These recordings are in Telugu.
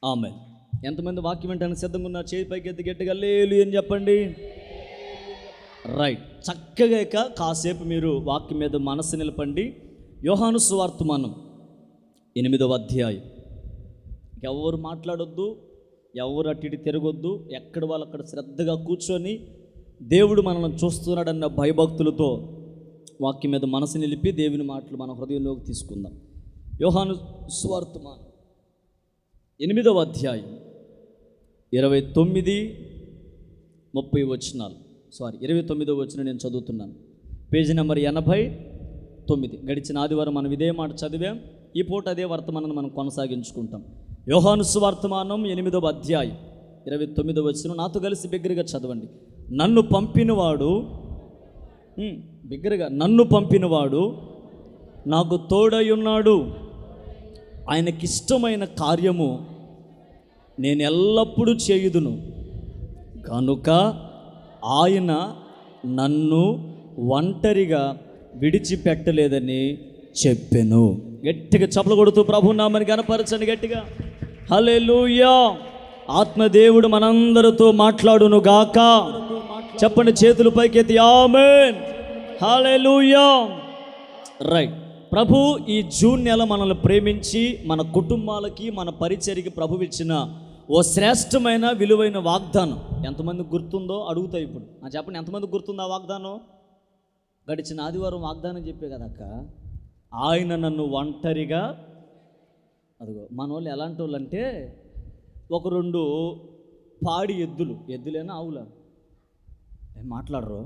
ఆమెన్. ఎంతమంది వాక్యం వింటానికి సిద్ధంగా ఉన్నారు? చేయి పైకి ఎత్తి గట్టిగా హల్లెలూయా అని చెప్పండి. రైట్, చక్కగా ఇక కాసేపు మీరు వాక్యం మీద మనసు నిలపండి. యోహాను సువార్తమానం 8వ అధ్యాయం. ఎవరు మాట్లాడొద్దు, ఎవరు అటు ఇటు తిరగొద్దు, ఎక్కడ వాళ్ళు అక్కడ శ్రద్ధగా కూర్చొని దేవుడు మనల్ని చూస్తున్నాడన్న భయభక్తులతో వాక్యం మీద మనసు నిలిపి దేవుని మాటలు మన హృదయంలోకి తీసుకుందాం. యోహాను సువార్తమానం 8వ అధ్యాయం 29-30 వచనాలు. 29వ వచనం నేను చదువుతున్నాను. Page number 89. గడిచిన ఆదివారం మనం ఇదే మాట చదివాం. ఈ పూట అదే వర్తమానాన్ని మనం కొనసాగించుకుంటాం. యోహాను సువార్తమానం 8వ అధ్యాయం 29వ వచనం నాతో కలిసి బిగ్గరగా చదవండి. నన్ను పంపినవాడు నాకు తోడై ఉన్నాడు. ఆయనకిష్టమైన కార్యము నేను ఎల్లప్పుడూ చేయుదును కనుక ఆయన నన్ను ఒంటరిగా విడిచిపెట్టలేదని చెప్పెను. గట్టిగా చప్పలు కొడుతూ ప్రభువు నామమును ఘనపరచండి గట్టిగా. హల్లెలూయా. ఆత్మదేవుడు మనందరితో మాట్లాడును గాక. చెప్పండి, చేతులు పైకెత్తి ఆమేన్. హల్లెలూయా. రైట్. ప్రభు ఈ జూన్ నెల మనల్ని ప్రేమించి మన కుటుంబాలకి మన పరిచర్యకి ప్రభు ఇచ్చిన ఓ శ్రేష్టమైన విలువైన వాగ్దానం ఎంతమందికి గుర్తుందో అడుగుతా ఇప్పుడు. చెప్పండి, ఎంతమందికి గుర్తుందో ఆ వాగ్దానం? గడిచిన ఆదివారం వాగ్దానం చెప్పే కదక్క, ఆయన నన్ను ఒంటరిగా. అదిగో మన వాళ్ళు ఎలాంటి వాళ్ళు అంటే, ఒక 2 పాడి ఎద్దులేనా ఆవులా? ఏం మాట్లాడరు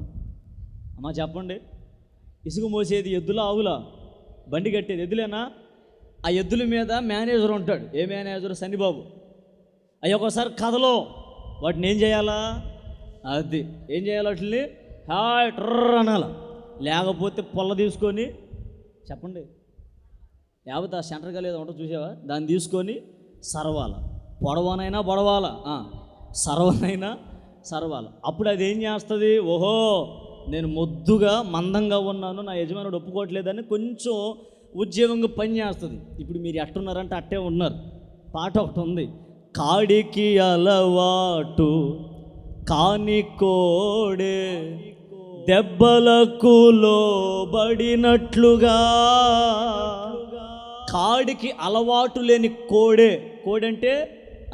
అమ్మా? చెప్పండి, ఇసుక మోసేది ఎద్దులా ఆవులా? బండి కట్టేది ఎద్దులేనా? ఆ ఎద్దుల మీద మేనేజర్ ఉంటాడు. ఏ మేనేజర్? శనిబాబు. అవి ఒకసారి కథలో వాటిని ఏం చేయాలా? ఏం చేయాలి? వాటిని హాయ్ ట్రర్ అనాల. లేకపోతే పొల్ల తీసుకొని, చెప్పండి, లేకపోతే ఆ సెంటర్గా లేదా ఉంటుంది చూసావా, దాన్ని తీసుకొని సరవాల. పొడవనైనా సరవనైనా సరవాల. అప్పుడు అది ఏం చేస్తుంది? ఓహో, నేను మొద్దుగా మందంగా ఉన్నాను, నా యజమానుడు ఒప్పుకోవట్లేదని కొంచెం ఉద్యోగంగా పని చేస్తుంది. ఇప్పుడు మీరు ఎట్టున్నారంటే అట్టే ఉన్నారు. పాట ఒకటి ఉంది, కాడికి అలవాటు కాని కోడే దెబ్బలకు లోబడినట్లుగా. కాడికి అలవాటు లేని కోడంటే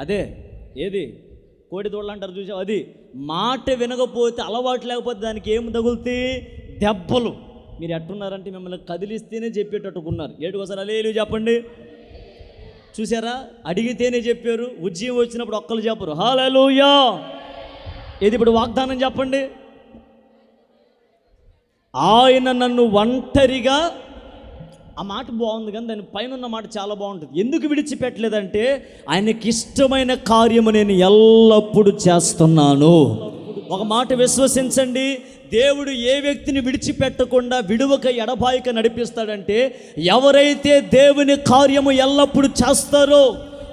అదే ఏది? కోడి దూడలు అంటారు చూసావు, అది. మాట వినకపోతే, అలవాటు లేకపోతే దానికి ఏం తగులుతాయి? దెబ్బలు. మీరు ఎట్టున్నారంటే మిమ్మల్ని కదిలిస్తేనే చెప్పేటట్టుకున్నారు. ఏడుకోసారి హల్లెలూయా చెప్పండి. చూసారా, అడిగితేనే చెప్పారు. ఉద్యమం వచ్చినప్పుడు ఒక్కరు చెప్పరు హల్లెలూయా. ఏది ఇప్పుడు వాగ్దానం చెప్పండి. ఆయన నన్ను ఒంటరిగా. ఆ మాట బాగుంది, కానీ దాని పైన ఉన్న మాట చాలా బాగుంటుంది. ఎందుకు విడిచిపెట్టలేదంటే, ఆయనకి ఇష్టమైన కార్యము నేను ఎల్లప్పుడూ చేస్తున్నాను. ఒక మాట విశ్వసించండి, దేవుడు ఏ వ్యక్తిని విడిచిపెట్టకుండా విడువక ఎడబాయిక నడిపిస్తాడంటే, ఎవరైతే దేవుని కార్యము ఎల్లప్పుడూ చేస్తారో,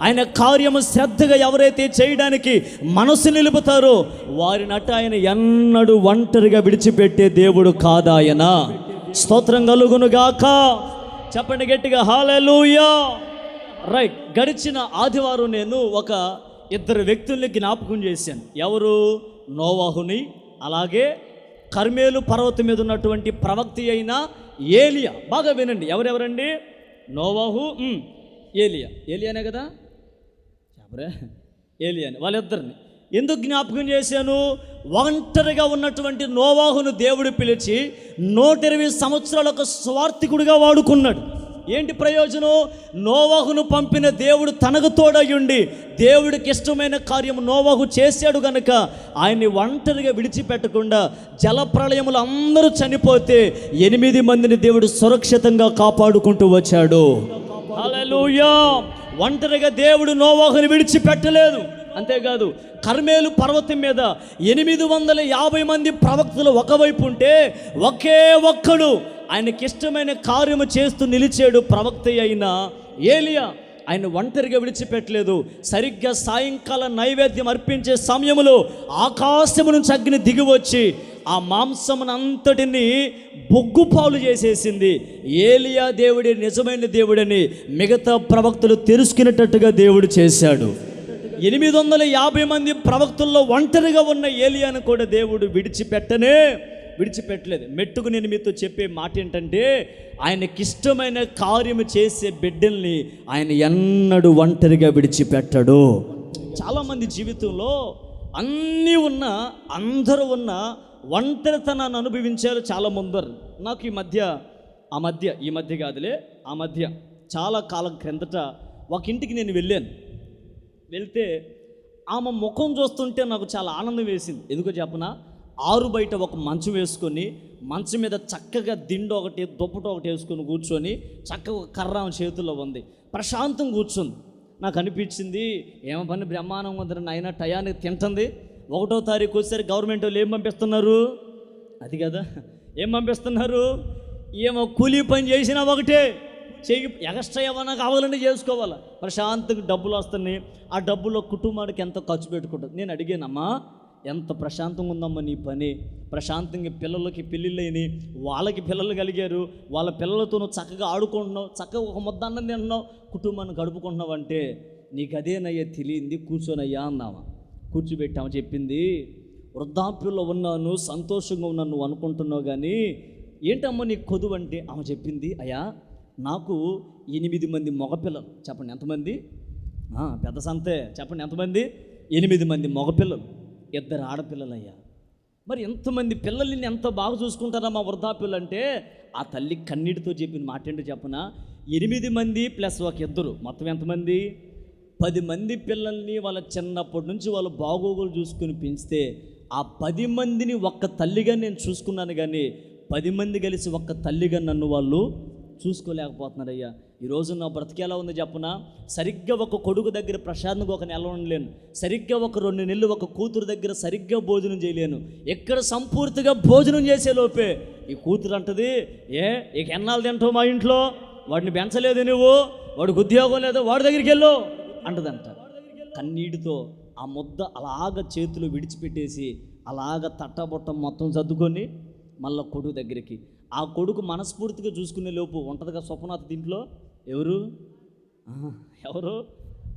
ఆయన కార్యము శ్రద్ధగా ఎవరైతే చేయడానికి మనసు నిలుపుతారో వారినట ఆయన ఎన్నడూ ఒంటరిగా విడిచిపెట్టే దేవుడు కాదాయన. స్తోత్రం కలుగును గాక. చెప్పండి గట్టిగా హల్లెలూయా. రైట్. గడిచిన ఆదివారం నేను ఒక 2 వ్యక్తుల్ని జ్ఞాపకం చేశాను. ఎవరు? నోవాహుని, అలాగే కర్మేలు పర్వతం మీద ఉన్నటువంటి ప్రవక్త అయిన ఏలియా. బాగా వినండి, ఎవరెవరండి? నోవాహు, ఏలియానే కదా? చెప్పరే, ఏలియాని. వాళ్ళిద్దరిని ఎందుకు జ్ఞాపకం చేశాను? ఒంటరిగా ఉన్నటువంటి నోవాహును దేవుడు పిలిచి 120 సంవత్సరాలకు స్వార్థికుడిగా వాడుకున్నాడు. ఏంటి ప్రయోజనం? నోవాహును పంపిన దేవుడు తనకు తోడయ్యుండి దేవుడికి ఇష్టమైన కార్యము నోవాహు చేశాడు కనుక ఆయన్ని ఒంటరిగా విడిచిపెట్టకుండా, జలప్రళయములు అందరూ చనిపోతే 8 మందిని దేవుడు సురక్షితంగా కాపాడుకుంటూ వచ్చాడు. హల్లెలూయా. ఒంటరిగా దేవుడు నోవాహుని విడిచిపెట్టలేదు. అంతేకాదు, కర్మేలు పర్వతం మీద 850 మంది ప్రవక్తలు ఒకవైపు ఉంటే, ఒకే ఒక్కడు ఆయనకి ఇష్టమైన కార్యము చేస్తూ నిలిచాడు, ప్రవక్త అయిన ఏలియా. ఆయన ఒంటరిగా విడిచిపెట్టలేదు. సరిగ్గా సాయంకాల నైవేద్యం అర్పించే సమయంలో ఆకాశము నుంచి అగ్ని దిగి వచ్చి ఆ మాంసమునంతటిని బొగ్గుపాలు చేసేసింది. ఏలియా దేవుడే నిజమైన దేవుడని మిగతా ప్రవక్తలు తెలుసుకునేటట్టుగా దేవుడు చేశాడు. 850 మంది ప్రవక్తల్లో ఒంటరిగా ఉన్న ఏలియాను కూడా దేవుడు విడిచిపెట్టలేదు. మెట్టుకు నేను మీతో చెప్పే మాట ఏంటంటే, ఆయనకిష్టమైన కార్యము చేసే బిడ్డల్ని ఆయన ఎన్నడూ ఒంటరిగా విడిచిపెట్టడు. చాలామంది జీవితంలో అన్నీ ఉన్నా, అందరూ ఉన్నా ఒంటరితనాన్ని అనుభవించారు చాలామంది. నాకు ఈ మధ్య కాదులే, ఆ మధ్య చాలా కాలం క్రిందట ఒక ఇంటికి నేను వెళ్తే ఆమె ముఖం చూస్తుంటే నాకు చాలా ఆనందం వేసింది. ఎందుకో చెప్పనా, ఆరు బయట ఒక మంచం వేసుకొని, మంచం మీద చక్కగా దిండు ఒకటి దుప్పట ఒకటి వేసుకొని కూర్చొని, చక్కగా ఒక కర్ర ఆమె చేతుల్లో ఉంది, ప్రశాంతం కూర్చుంది. నాకు అనిపించింది, ఏమో పని బ్రహ్మాండంగా ఉందని నాయన, టయానికి తింటుంది. 1వ తారీఖు వచ్చేసరికి గవర్నమెంట్ వాళ్ళు ఏం పంపిస్తున్నారు, అది కదా, ఏం పంపిస్తున్నారు, ఏమో కూలీ పని చేసినా ఒకటే, చెయ్యి ఎక్స్ట్రా ఏమన్నా కావాలని చేసుకోవాలా, ప్రశాంతంగా డబ్బులు వస్తున్నాయి. ఆ డబ్బులో కుటుంబానికి ఎంత ఖర్చు పెట్టుకుంటుంది. నేను అడిగానమ్మా, ఎంత ప్రశాంతంగా ఉందమ్మా నీ పని, ప్రశాంతంగా పిల్లలకి పెళ్ళిళ్ళని, వాళ్ళకి పిల్లలు కలిగారు, వాళ్ళ పిల్లలతో నువ్వు చక్కగా ఆడుకుంటున్నావు, చక్కగా ఒక ముద్ద అన్నం తింటున్నావు, కుటుంబాన్ని గడుపుకుంటున్నావు అంటే నీకు అదేనయ్యా తెలియంది, కూర్చోనయ్యా అన్నావా. కూర్చోబెట్టాము. చెప్పింది, వృద్ధాప్యంలో ఉన్నాను, సంతోషంగా ఉన్నాను నువ్వు అనుకుంటున్నావు, కానీ ఏంటమ్మా నీకు కొదువు అంటే ఆమె చెప్పింది, అయ్యా నాకు 8 మంది మగపిల్లలు. చెప్పండి ఎంతమంది, పెద్ద సంతే, చెప్పండి ఎంతమంది, 8 మంది మగపిల్లలు, 2 ఆడపిల్లలయ్యా. మరి ఎంతమంది పిల్లల్ని ఎంత బాగా చూసుకుంటారా మా వృద్ధాప్యులు అంటే, ఆ తల్లి కన్నీటితో చెప్పిన మాట ఏంటో చెప్పనా, 8 మంది ప్లస్ ఒక 2, మొత్తం ఎంతమంది, 10 మంది పిల్లల్ని వాళ్ళ చిన్నప్పటి నుంచి వాళ్ళ బాగోగులు చూసుకుని పెంచితే, ఆ 10 మందిని ఒక్క తల్లిగా నేను చూసుకున్నాను, కానీ 10 మంది కలిసి ఒక్క తల్లిగా నన్ను వాళ్ళు చూసుకోలేకపోతున్నారయ్యా. ఈరోజు నా బ్రతికి ఎలా ఉంది చెప్పనా, సరిగ్గా ఒక కొడుకు దగ్గర ప్రశాంతంగా ఒక నెల ఉండలేను, సరిగ్గా ఒక 2 నెలలు ఒక కూతురు దగ్గర సరిగ్గా భోజనం చేయలేను. ఎక్కడ సంపూర్తిగా భోజనం చేసే లోపే ఈ కూతురు అంటది, ఇక ఎన్నాళ్ళు తింటావు మా ఇంట్లో, వాడిని పెంచలేదు నువ్వు, వాడికి ఉద్యోగం లేదు, వాడి దగ్గరికి వెళ్ళు అంటదంట. కన్నీటితో ఆ ముద్ద అలాగ చేతులు విడిచిపెట్టేసి అలాగ తట్టబొట్టం మొత్తం సర్దుకొని మళ్ళీ కొడుకు దగ్గరికి, ఆ కొడుకు మనస్ఫూర్తిగా చూసుకునే లోపు ఉంటుందిగా స్వప్నాథ దీంట్లో, ఎవరు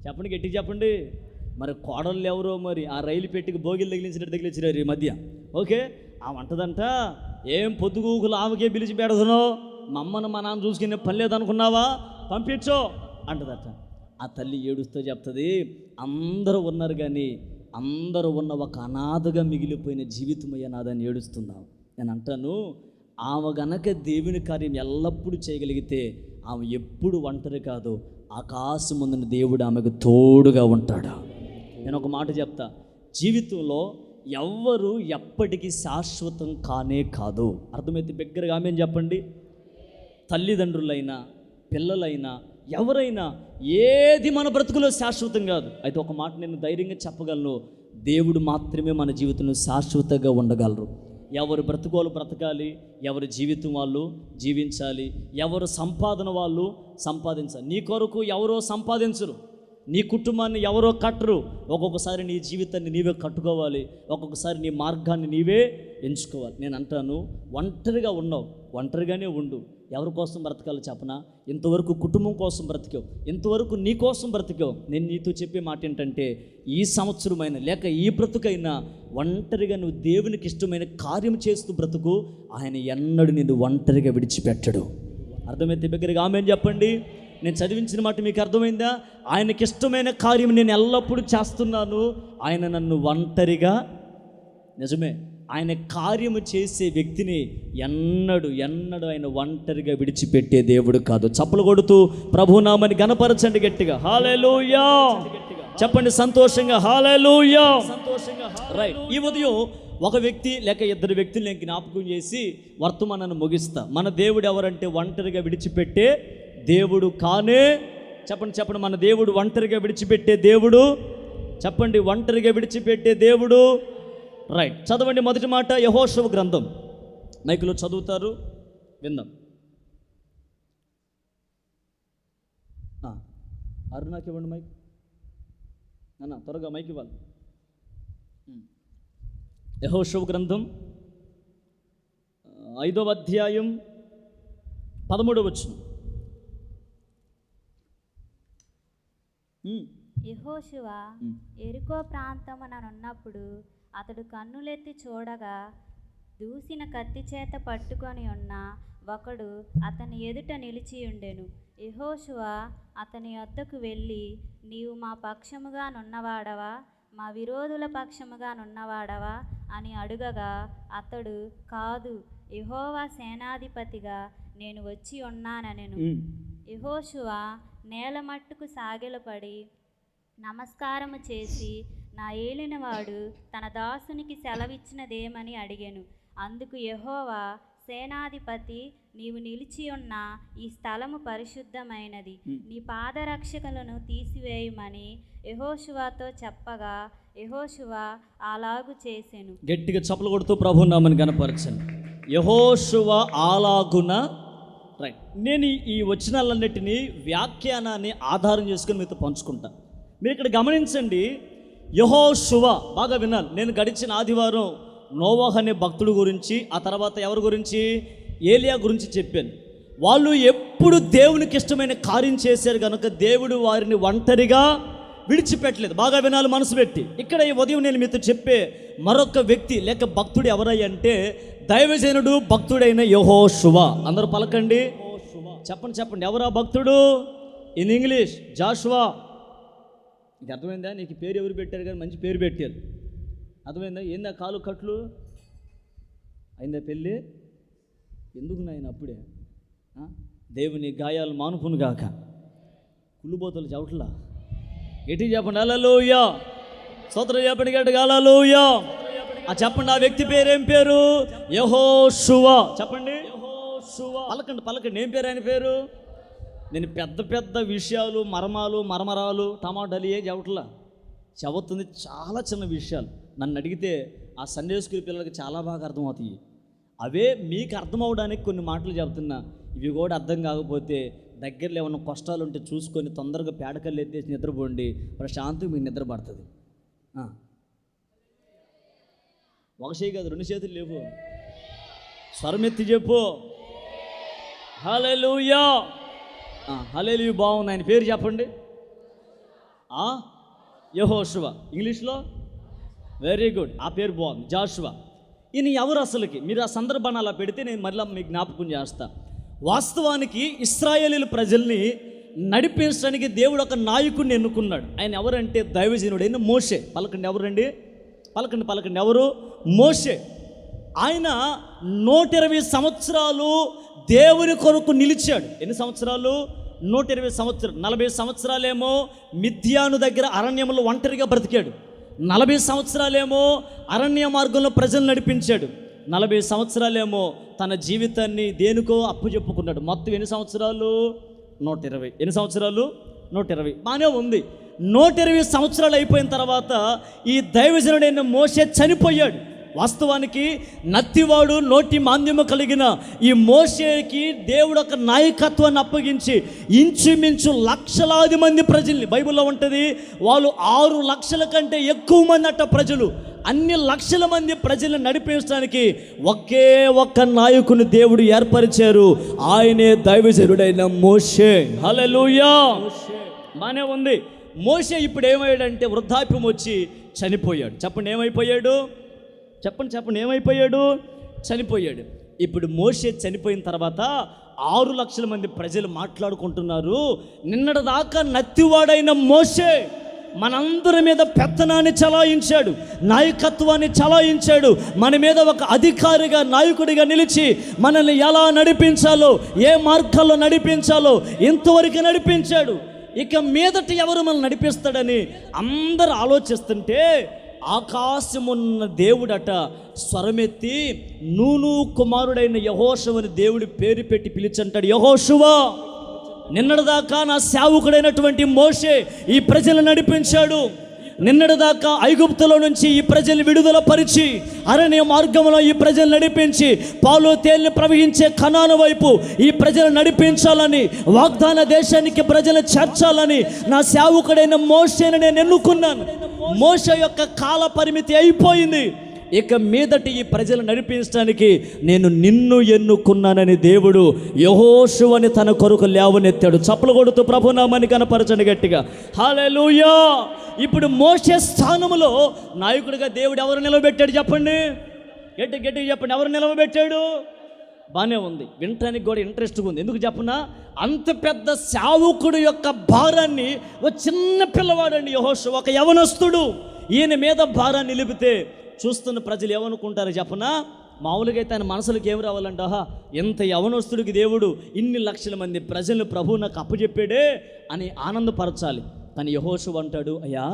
చెప్పండి, గట్టి చెప్పండి, మరి కోడళ్ళు ఎవరో, మరి ఆ రైలు పెట్టికి భోగిలు తగిలించినారు ఈ మధ్య. ఓకే, ఆ వంటదంట, ఏం పొద్దుగూకులు ఆమెకే పిలిచి పెడుతున్నావు, మా అమ్మను మా నాన్న చూసుకునే పని లేదనుకున్నావా, పంపించో అంటదట. ఆ తల్లి ఏడుస్తూ చెప్తుంది, అందరూ ఉన్నారు కానీ అందరూ ఉన్న ఒక అనాథగా మిగిలిపోయిన జీవితమయ్యా నాదని ఏడుస్తున్నావు. నేను అంటాను, ఆమె గనక దేవుని కార్యం ఎల్లప్పుడూ చేయగలిగితే ఆమె ఎప్పుడు ఒంటరి కాదు, ఆకాశం ముందున దేవుడు ఆమెకు తోడుగా ఉంటాడు. నేను ఒక మాట చెప్తా, జీవితంలో ఎవ్వరు ఎప్పటికీ శాశ్వతం కానే కాదు. అర్థమైతే బిగ్గరగా ఆమె చెప్పండి. తల్లిదండ్రులైనా పిల్లలైనా ఎవరైనా ఏది మన బ్రతుకులో శాశ్వతం కాదు. అయితే ఒక మాట నేను ధైర్యంగా చెప్పగలను, దేవుడు మాత్రమే మన జీవితంలో శాశ్వతంగా ఉండగలరు. ఎవరు బ్రతుకోలు బ్రతకాలి, ఎవరి జీవితం వాళ్ళు జీవించాలి, ఎవరు సంపాదన వాళ్ళు సంపాదించాలి. నీ కొరకు ఎవరో సంపాదించరు, నీ కుటుంబాన్ని ఎవరో కట్టరు. ఒక్కొక్కసారి నీ జీవితాన్ని నీవే కట్టుకోవాలి, ఒక్కొక్కసారి నీ మార్గాన్ని నీవే ఎంచుకోవాలి. నేను అంటాను, ఒంటరిగా ఉన్నావు, ఒంటరిగానే ఉండు. ఎవరి కోసం బ్రతకాలో చెప్పనా, ఇంతవరకు కుటుంబం కోసం బ్రతికావు, ఇంతవరకు నీ కోసం బ్రతికావు. నేను నీతో చెప్పే మాట ఏంటంటే, ఈ సంవత్సరమైనా లేక ఈ బ్రతుకైనా ఒంటరిగా నువ్వు దేవునికి ఇష్టమైన కార్యం చేస్తూ బ్రతుకు. ఆయన ఎన్నడూ నిన్ను ఒంటరిగా విడిచిపెట్టడు. అర్థమైతే బిగ్గరగా ఆమేన్ చెప్పండి. నేను చదివించిన మాట మీకు అర్థమైందా? ఆయనకి ఇష్టమైన కార్యం నేను ఎల్లప్పుడూ చేస్తున్నాను, ఆయన నన్ను ఒంటరిగా, నిజమే, ఆయన కార్యము చేసే వ్యక్తిని ఎన్నడూ ఆయన ఒంటరిగా విడిచిపెట్టే దేవుడు కాదు. చప్పలు కొడుతూ ప్రభునామని గణపరచండి గట్టిగా, హల్లెలూయా చెప్పండి సంతోషంగా, హల్లెలూయా సంతోషంగా. రైట్, ఈ ఉదయం ఒక వ్యక్తి లేక 2 వ్యక్తులు నేను జ్ఞాపకం చేసి వర్తమానాన్ని ముగిస్తా. మన దేవుడు ఎవరంటే ఒంటరిగా విడిచిపెట్టే దేవుడు కానే. చెప్పండి, మన దేవుడు ఒంటరిగా విడిచిపెట్టే దేవుడు. చెప్పండి, ఒంటరిగా విడిచిపెట్టే దేవుడు. రైట్, చదవండి. మొదటి మాట యెహోషువ గ్రంథం, మైకులో చదువుతారు, విందాం. అరుణాకి ఇవ్వండి మైక్, అన్న త్వరగా మైక్ ఇవ్వాలి. యెహోషువ గ్రంథం 5వ అధ్యాయం 13వ వచనం. యెహోషువ యెరికో ప్రాంతముననున్నప్పుడు అతడు కన్నులెత్తి చూడగా దూసిన కత్తి చేత పట్టుకొని ఉన్న ఒకడు అతని ఎదుట నిలిచి ఉండెను. యెహోషువ అతని వద్దకు వెళ్ళి, నీవు మా పక్షముగా నున్నవాడవా, మా విరోధుల పక్షముగా నున్నవాడవా అని అడుగగా అతడు, కాదు, యెహోవా సేనాధిపతిగా నేను వచ్చి ఉన్నాననెను. యెహోషువ నేల మట్టుకు సాగిలపడి నమస్కారము చేసి, నా ఏలినవాడు తన దాసునికి సెలవిచ్చినదేమని అడిగెను. అందుకు యెహోవా, సేనాధిపతి, నీవు నిలిచి ఉన్న ఈ స్థలము పరిశుద్ధమైనది, నీ పాదరక్షకులను తీసివేయమని యెహోషువతో చెప్పగా యెహోషువ అలాగు చేసెను. గట్టిగా చప్పలు కొడుతూ ప్రభు నామమును గణపరచండి. యెహోషువ అలాగున. రైట్, నేను ఈ వచనాలన్నిటినీ వ్యాఖ్యానాన్ని ఆధారం చేసుకుని మీతో పంచుకుంటా. మీరు ఇక్కడ గమనించండి, యెహోషువ బాగా వినాలి. నేను గడిచిన ఆదివారం నోవాహు అనే భక్తుడు గురించి, ఆ తర్వాత ఎవరి గురించి, ఏలియా గురించి చెప్పాను. వాళ్ళు ఎప్పుడు దేవునికి ఇష్టమైన కార్యం చేశారు కనుక దేవుడు వారిని ఒంటరిగా విడిచిపెట్టలేదు. బాగా వినాలి మనసు పెట్టి. ఇక్కడ ఈ ఉదయం నేను మీతో చెప్పే మరొక వ్యక్తి లేక భక్తుడు ఎవరయ్యంటే దైవజనుడు భక్తుడైన యెహోషువ. అందరూ పలకండి, చెప్పండి. ఎవరా భక్తుడు? In English Jashuva. ఇది అర్థమైందా? నీకు పేరు ఎవరు పెట్టారు కానీ మంచి పేరు పెట్టారు. అర్థమైందా? ఏందా కాలు కట్లు అయిందా? పెళ్ళి ఎందుకు నాయన అప్పుడే? దేవుని గాయాలు మానుపును గాక. కుళ్ళుబోతులు చవట్లా గట్టిగా చెప్పండి హల్లెలూయా. స్తోత్రం చెప్పండి గట్టిగా హల్లెలూయా. చెప్పండి, ఆ వ్యక్తి పేరేం పేరు? యెహోషువ. చెప్పండి యెహోషువ. పలకండి ఏం పేరు ఆయన పేరు? నేను పెద్ద విషయాలు, మరమరాలు టమాటాలు ఏం చెవట్లా, చెబుతుంది చాలా చిన్న విషయాలు. నన్ను అడిగితే ఆ సండే స్కూల్ పిల్లలకి చాలా బాగా అర్థమవుతాయి. అవే మీకు అర్థమవడానికి కొన్ని మాటలు చెబుతున్నా. ఇవి కూడా అర్థం కాకపోతే దగ్గరలో ఏమన్నా కష్టాలు ఉంటే చూసుకొని తొందరగా పేడకల్లు ఎత్తేసి నిద్రపోండి, ప్రశాంతంగా మీకు నిద్ర పడుతుంది. ఒక చేయి కాదు, 2 చేతులు లేవు, స్వరమెత్తి చెప్పు హల్లెలూయా. హల్లెలూయా. బాగుంది. ఆయన పేరు చెప్పండి. యెహోషువ. ఇంగ్లీష్లో వెరీ గుడ్, ఆ పేరు బాగుంది, జాషువా. ఈయన ఎవరు అసలుకి? మీరు ఆ సందర్భాన్ని అలా పెడితే నేను మళ్ళీ మీకు జ్ఞాపకం చేస్తా. వాస్తవానికి ఇశ్రాయేలీల ప్రజల్ని నడిపించడానికి దేవుడు ఒక నాయకుడిని ఎన్నుకున్నాడు. ఆయన ఎవరంటే దైవజనుడైన మోషే. పలకండి ఎవరండి? పలకండి ఎవరు? మోషే. ఆయన 120 సంవత్సరాలు దేవుని కొరకు నిలిచాడు. ఎన్ని సంవత్సరాలు? 120 సంవత్సరాలు. 40 సంవత్సరాలేమో మిద్యాను దగ్గర అరణ్యంలో ఒంటరిగా బ్రతికాడు. 40 సంవత్సరాలేమో అరణ్య మార్గంలో ప్రజలు నడిపించాడు. 40 సంవత్సరాలేమో తన జీవితాన్ని దేనికో అప్పు చెప్పుకున్నాడు. మొత్తం ఎన్ని సంవత్సరాలు? 120. ఎన్ని సంవత్సరాలు? 120. బాగానే ఉంది. 120 సంవత్సరాలు అయిపోయిన తర్వాత ఈ దైవజనుడైన మోషే చనిపోయాడు. వాస్తవానికి నత్తివాడు, నోటి మాంద్యము కలిగిన ఈ మోషేకి దేవుడు ఒక నాయకత్వాన్ని అప్పగించి ఇంచుమించు లక్షలాది మంది ప్రజల్ని, బైబిల్లో ఉంటుంది వాళ్ళు 6 లక్షల కంటే ఎక్కువ మంది అట్ట ప్రజలు, అన్ని లక్షల మంది ప్రజలను నడిపించడానికి ఒకే ఒక్క నాయకుని దేవుడు ఏర్పరిచారు. ఆయనే దైవజనుడైన మోషే. హల్లెలూయా. బానే ఉంది. మోషే ఇప్పుడు ఏమయ్యాడంటే వృద్ధాప్యం వచ్చి చనిపోయాడు. చెప్పండి ఏమైపోయాడు? చెప్పండి ఏమైపోయాడు? చనిపోయాడు. ఇప్పుడు మోషే చనిపోయిన తర్వాత 6 లక్షల మంది ప్రజలు మాట్లాడుకుంటున్నారు, నిన్నటిదాకా నత్తివాడైన మోషే మనందరి మీద పెత్తనాన్ని చలాయించాడు, నాయకత్వాన్ని చలాయించాడు, మన మీద ఒక అధికారిగా నాయకుడిగా నిలిచి మనల్ని ఎలా నడిపించాలో, ఏ మార్గాల్లో నడిపించాలో ఇంతవరకు నడిపించాడు. ఇక మీదట ఎవరు మనల్ని నడిపిస్తాడని అందరూ ఆలోచిస్తుంటే ఆకాశమున్న దేవుడట స్వరమెత్తి నూను కుమారుడైన యెహోషువని దేవుడి పేరు పెట్టి పిలిచంటాడు. యెహోషువా, నిన్నటిదాకా నా సేవకుడైనటువంటి మోషే ఈ ప్రజలు నడిపించాడు. నిన్నటిదాకా ఐగుప్తులో నుంచి ఈ ప్రజలు విడుదల పరిచి అరణ్య మార్గంలో ఈ ప్రజలు నడిపించి పాలు తేలిని ప్రవహించే కనాను వైపు ఈ ప్రజలు నడిపించాలని, వాగ్దాన దేశానికి ప్రజలు చేర్చాలని నా సేవకుడైన మోషేని నేను ఎన్నుకున్నాను. మోషే యొక్క కాల పరిమితి అయిపోయింది. ఇక మీదటి ఈ ప్రజలు నడిపించడానికి నేను నిన్ను ఎన్నుకున్నానని దేవుడు యెహోషువని తన కొరకు లేవనెత్తాడు. చప్పలు కొడుతూ ప్రభునామాన్ని కనపరచండి గట్టిగా. హల్లెలూయా. ఇప్పుడు మోషే స్థానంలో నాయకుడిగా దేవుడు ఎవరు నిలబెట్టాడు చెప్పండి, గట్టిగా చెప్పండి. ఎవరు నిలవబెట్టాడు? బాగానే ఉంది, వినటానికి కూడా ఇంట్రెస్ట్గా ఉంది. ఎందుకు చెప్పనా, అంత పెద్ద సేవకుడు యొక్క భారాన్ని ఒక చిన్న పిల్లవాడండి యెహోషువ, ఒక యవనస్తుడు, ఈయన మీద భారాన్ని నిలిపితే చూస్తున్న ప్రజలు ఏమనుకుంటారు చెప్పనా? మామూలుగా అయితే ఆయన మనసులకు ఏం రావాలంట, ఎంత యవనస్తుడికి దేవుడు ఇన్ని లక్షల మంది ప్రజలను ప్రభువు నాకు అప్పచెప్పాడే అని ఆనందపరచాలి. కానీ యెహోషువ అంటాడు, అయ్యా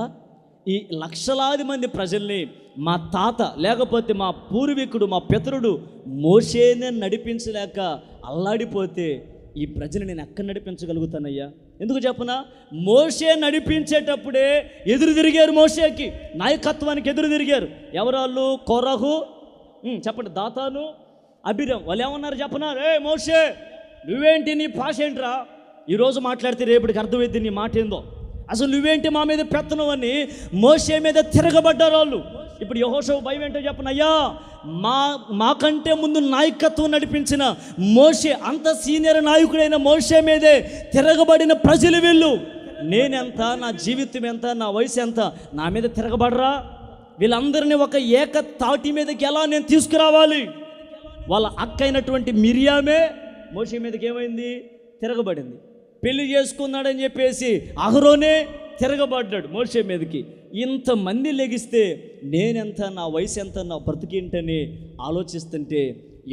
ఈ లక్షలాది మంది ప్రజల్ని మా తాత లేకపోతే మా పూర్వీకుడు మా పితరుడు మోషేనే నడిపించలేక అల్లాడిపోతే ఈ ప్రజలు నేను ఎక్కడ నడిపించగలుగుతానయ్యా? ఎందుకు చెప్పనా, మోషే నడిపించేటప్పుడే ఎదురు తిరిగారు, మోషేకి నాయకత్వానికి ఎదురు తిరిగారు. ఎవరాళ్ళు? కోరహు, చెప్పండి, దాతాను, అబీరాము. వాళ్ళు ఏమన్నారు చెప్పనా, రే మోషే నువ్వేంటి, నీ భాష ఏంట్రా, ఈరోజు మాట్లాడితే రేపటికి అర్థమైంది నీ మాట ఏందో, అసలు నువ్వేంటి మా మీద పెత్తనం అని మోషే మీద తిరగబడ్డారు వాళ్ళు. ఇప్పుడు యెహోషువ భయం ఏంటో చెప్పనయ్యా, మాకంటే ముందు నాయకత్వం నడిపించిన మోషే, అంత సీనియర్ నాయకుడైన మోషే మీదే తిరగబడిన ప్రజలు వీళ్ళు. నేనెంత, నా జీవితం ఎంత, నా వయసు ఎంత, నా మీద తిరగబడరా? వీళ్ళందరినీ ఒక ఏక తాటి మీదకి ఎలా నేను తీసుకురావాలి? వాళ్ళ అక్క అయినటువంటి మిరియామే మోషే మీదకి ఏమైంది? తిరగబడింది. పెళ్లి చేసుకున్నాడని చెప్పేసి అహరోనే తిరగబడ్డాడు మోషే మీదకి. ఇంతమంది లెగిస్తే నేనెంత, నా వయసు ఎంత, నా బ్రతికేంటని ఆలోచిస్తుంటే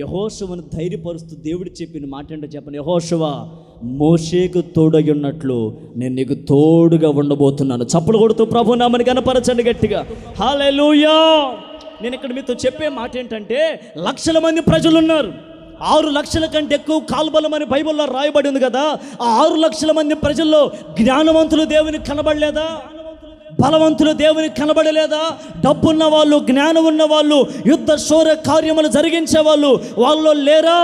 యెహోషువను ధైర్యపరుస్తూ దేవుడు చెప్పిన మాట ఏంటో చెప్పండి, యెహోషువ మోషేకు తోడై ఉన్నట్లు నేను నీకు తోడుగా ఉండబోతున్నాను. చప్పలు కొడుతూ ప్రభునామని కనపరచండి గట్టిగా. హల్లెలూయా. నేను ఇక్కడ మీతో చెప్పే మాట ఏంటంటే, లక్షల మంది ప్రజలు ఉన్నారు, 6 లక్షల కంటే ఎక్కువ కాల్బలం అని బైబిల్లో రాయబడి ఉంది కదా. ఆ 6 లక్షల మంది ప్రజల్లో జ్ఞానవంతులు దేవునికి కనబడలేదా? బలవంతులు దేవునికి కనబడలేదా? డబ్బున్న వాళ్ళు, జ్ఞానం ఉన్న వాళ్ళు, యుద్ధ శౌర్య కార్యములు జరిగించే వాళ్ళు వాళ్ళు లేరా?